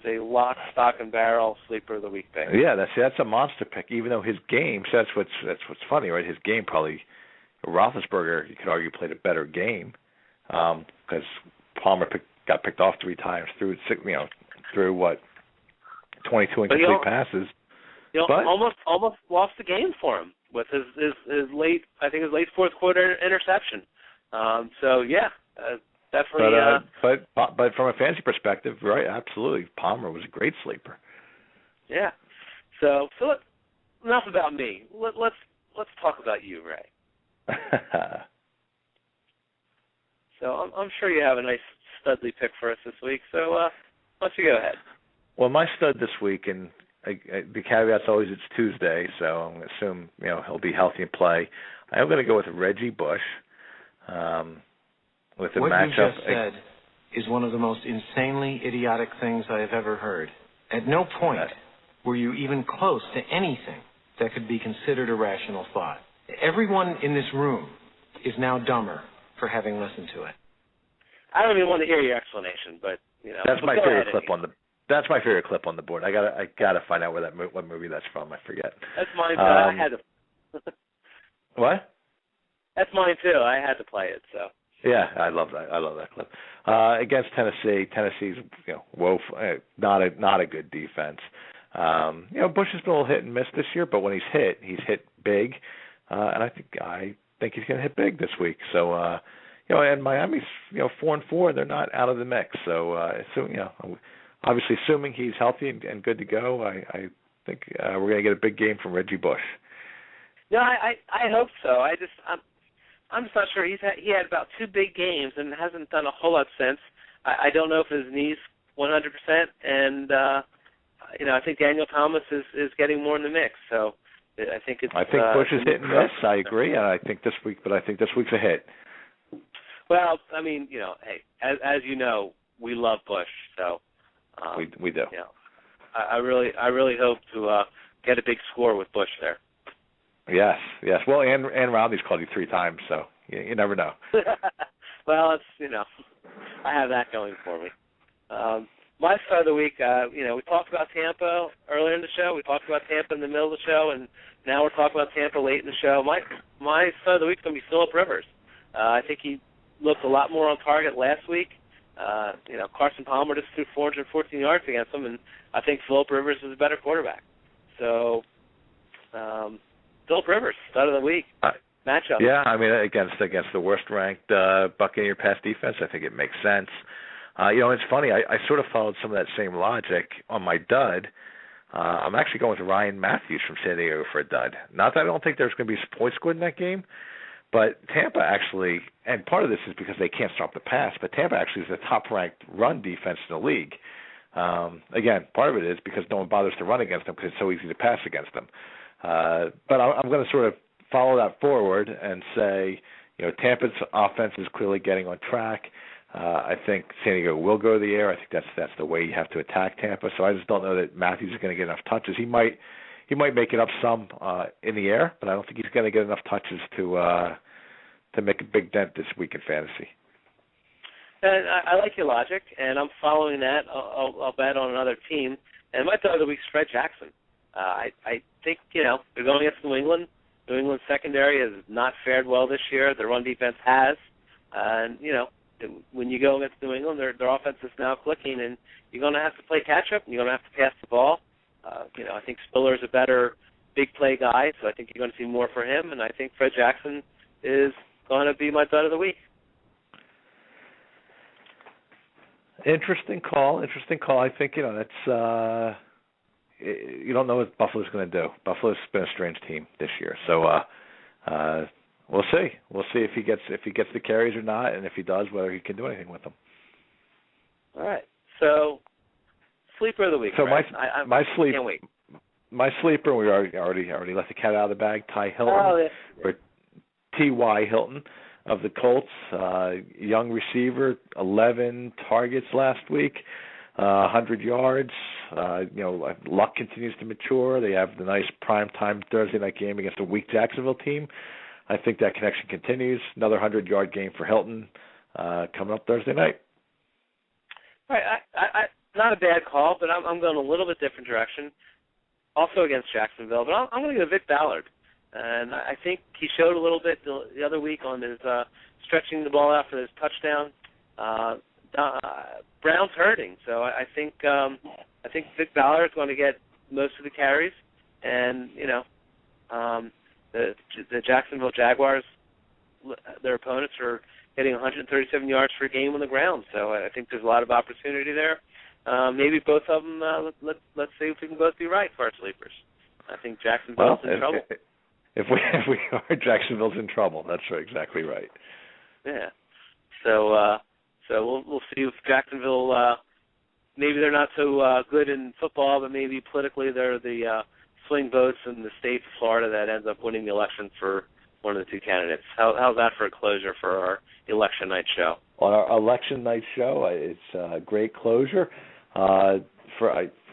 a lock, stock, and barrel sleeper of the week pick. Yeah, that's a monster pick. Even though his game, so that's what's funny, right? His game probably Roethlisberger, you could argue, played a better game because Palmer got picked off 3 times through 22 incomplete passes. Almost lost the game for him with his late fourth quarter interception. Definitely. But from a fantasy perspective, right? Absolutely, Palmer was a great sleeper. Yeah. So enough about me. Let's talk about you, Ray. So I'm sure you have a nice studly pick for us this week. So why don't you go ahead? Well, my stud this week, and the caveat's always it's Tuesday, so I'm going to assume he'll be healthy and play. I'm going to go with Reggie Bush. With the what matchup. You just said is one of the most insanely idiotic things I have ever heard. At no point were you even close to anything that could be considered a rational thought. Everyone in this room is now dumber for having listened to it. I don't even want to hear your explanation, but that's my favorite clip on the. That's my favorite clip on the board. I gotta find out what movie that's from. I forget. That's mine too. I had to. What? That's mine too. I had to play it. So. Yeah, I love that clip. Against Tennessee, Tennessee's not a good defense. Bush has been a little hit and miss this year, but when he's hit big, and I think he's going to hit big this week. So and Miami's 4-4, they're not out of the mix. So obviously assuming he's healthy and good to go, I think we're going to get a big game from Reggie Bush. No, I hope so. I'm just not sure. He had about 2 big games and hasn't done a whole lot since. I don't know if his knee's 100%, and I think Daniel Thomas is getting more in the mix. So I think Bush is hit and miss. I agree, and I think this week's a hit. Well, I mean, hey, as you know, we love Bush, so we do. I really hope to get a big score with Bush there. Yes. Well, and Robbie's called you 3 times, so you never know. Well, it's I have that going for me. My start of the week, we talked about Tampa earlier in the show. We talked about Tampa in the middle of the show, and now we're talking about Tampa late in the show. My start of the week is going to be Phillip Rivers. I think he looked a lot more on target last week. Carson Palmer just threw 414 yards against him, and I think Phillip Rivers is a better quarterback. So. Phillip Rivers, start of the week matchup. Yeah, I mean against the worst ranked Buccaneer pass defense, I think it makes sense. It's funny. I sort of followed some of that same logic on my dud. I'm actually going with Ryan Matthews from San Diego for a dud. Not that I don't think there's going to be points scored in that game, but Tampa actually, and part of this is because they can't stop the pass, but Tampa actually is the top-ranked run defense in the league. Again, part of it is because no one bothers to run against them because it's so easy to pass against them. But I'm going to sort of follow that forward and say, Tampa's offense is clearly getting on track. I think San Diego will go to the air. I think that's the way you have to attack Tampa. So I just don't know that Matthews is going to get enough touches. He might make it up some in the air, but I don't think he's going to get enough touches to make a big dent this week in fantasy. And I like your logic, and I'm following that. I'll bet on another team. And my third of the week's Fred Jackson. I think, they're going against New England. New England's secondary has not fared well this year. Their run defense has. And, when you go against New England, their offense is now clicking, and you're going to have to play catch-up, and you're going to have to pass the ball. I think Spiller's a better big play guy, so I think you're going to see more for him, and I think Fred Jackson is going to be my bet of the week. Interesting call. I think, that's you don't know what Buffalo's going to do. Buffalo's been a strange team this year, so we'll see. We'll see if he gets the carries or not, and if he does, whether he can do anything with them. All right. So, sleeper of the week. So right? my sleep. Can't wait. My sleeper. We already let the cat out of the bag. Ty Hilton, or T.Y. Hilton of the Colts, young receiver, 11 targets last week, 100 yards. Luck continues to mature. They have the nice primetime Thursday night game against a weak Jacksonville team. I think that connection continues. Another 100-yard game for Hilton coming up Thursday night. All right, I not a bad call, but I'm going a little bit different direction. Also against Jacksonville, but I'm going to go Vic Ballard. And I think he showed a little bit the other week on his stretching the ball out for his touchdown. Brown's hurting, so I think Vic Ballard is going to get most of the carries, and the Jacksonville Jaguars, their opponents are getting 137 yards per game on the ground, so I think there's a lot of opportunity there. Maybe both of them. Let's see if we can both be right for our sleepers. I think Jacksonville's in trouble. If we are, Jacksonville's in trouble. That's right, exactly right. Yeah. So we'll see if Jacksonville. Maybe they're not so good in football, but maybe politically they're the swing votes in the state of Florida that ends up winning the election for one of the two candidates. How's that for a closure for our election night show? On our election night show, it's a great closure.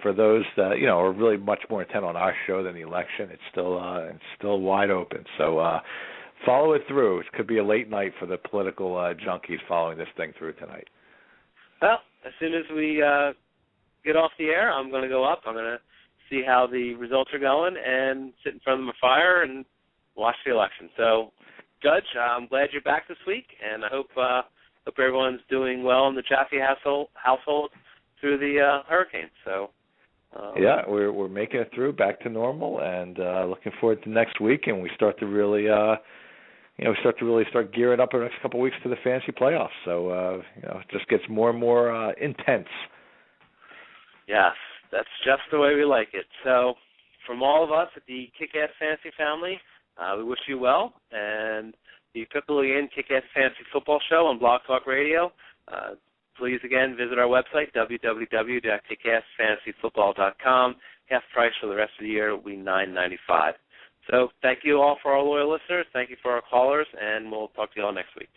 For those that are really much more intent on our show than the election, it's still wide open. So follow it through. It could be a late night for the political junkies following this thing through tonight. Well, as soon as we get off the air, I'm going to go up. I'm going to see how the results are going and sit in front of my fire and watch the election. So, Judge, I'm glad you're back this week, and I hope everyone's doing well in the Chaffee household through the hurricane. So. Yeah, we're making it through back to normal, and looking forward to next week, and we start to really, start gearing up our next couple of weeks to the fantasy playoffs. So, it just gets more and more intense. Yes, that's just the way we like it. So, from all of us at the Kick-Ass Fantasy family, we wish you well, and the Pickle Again Kick-Ass Fantasy Football Show on Blog Talk Radio. Please, again, visit our website, www.kickassfantasyfootball.com. Half price for the rest of the year will be $9.95. So thank you all for our loyal listeners. Thank you for our callers, and we'll talk to you all next week.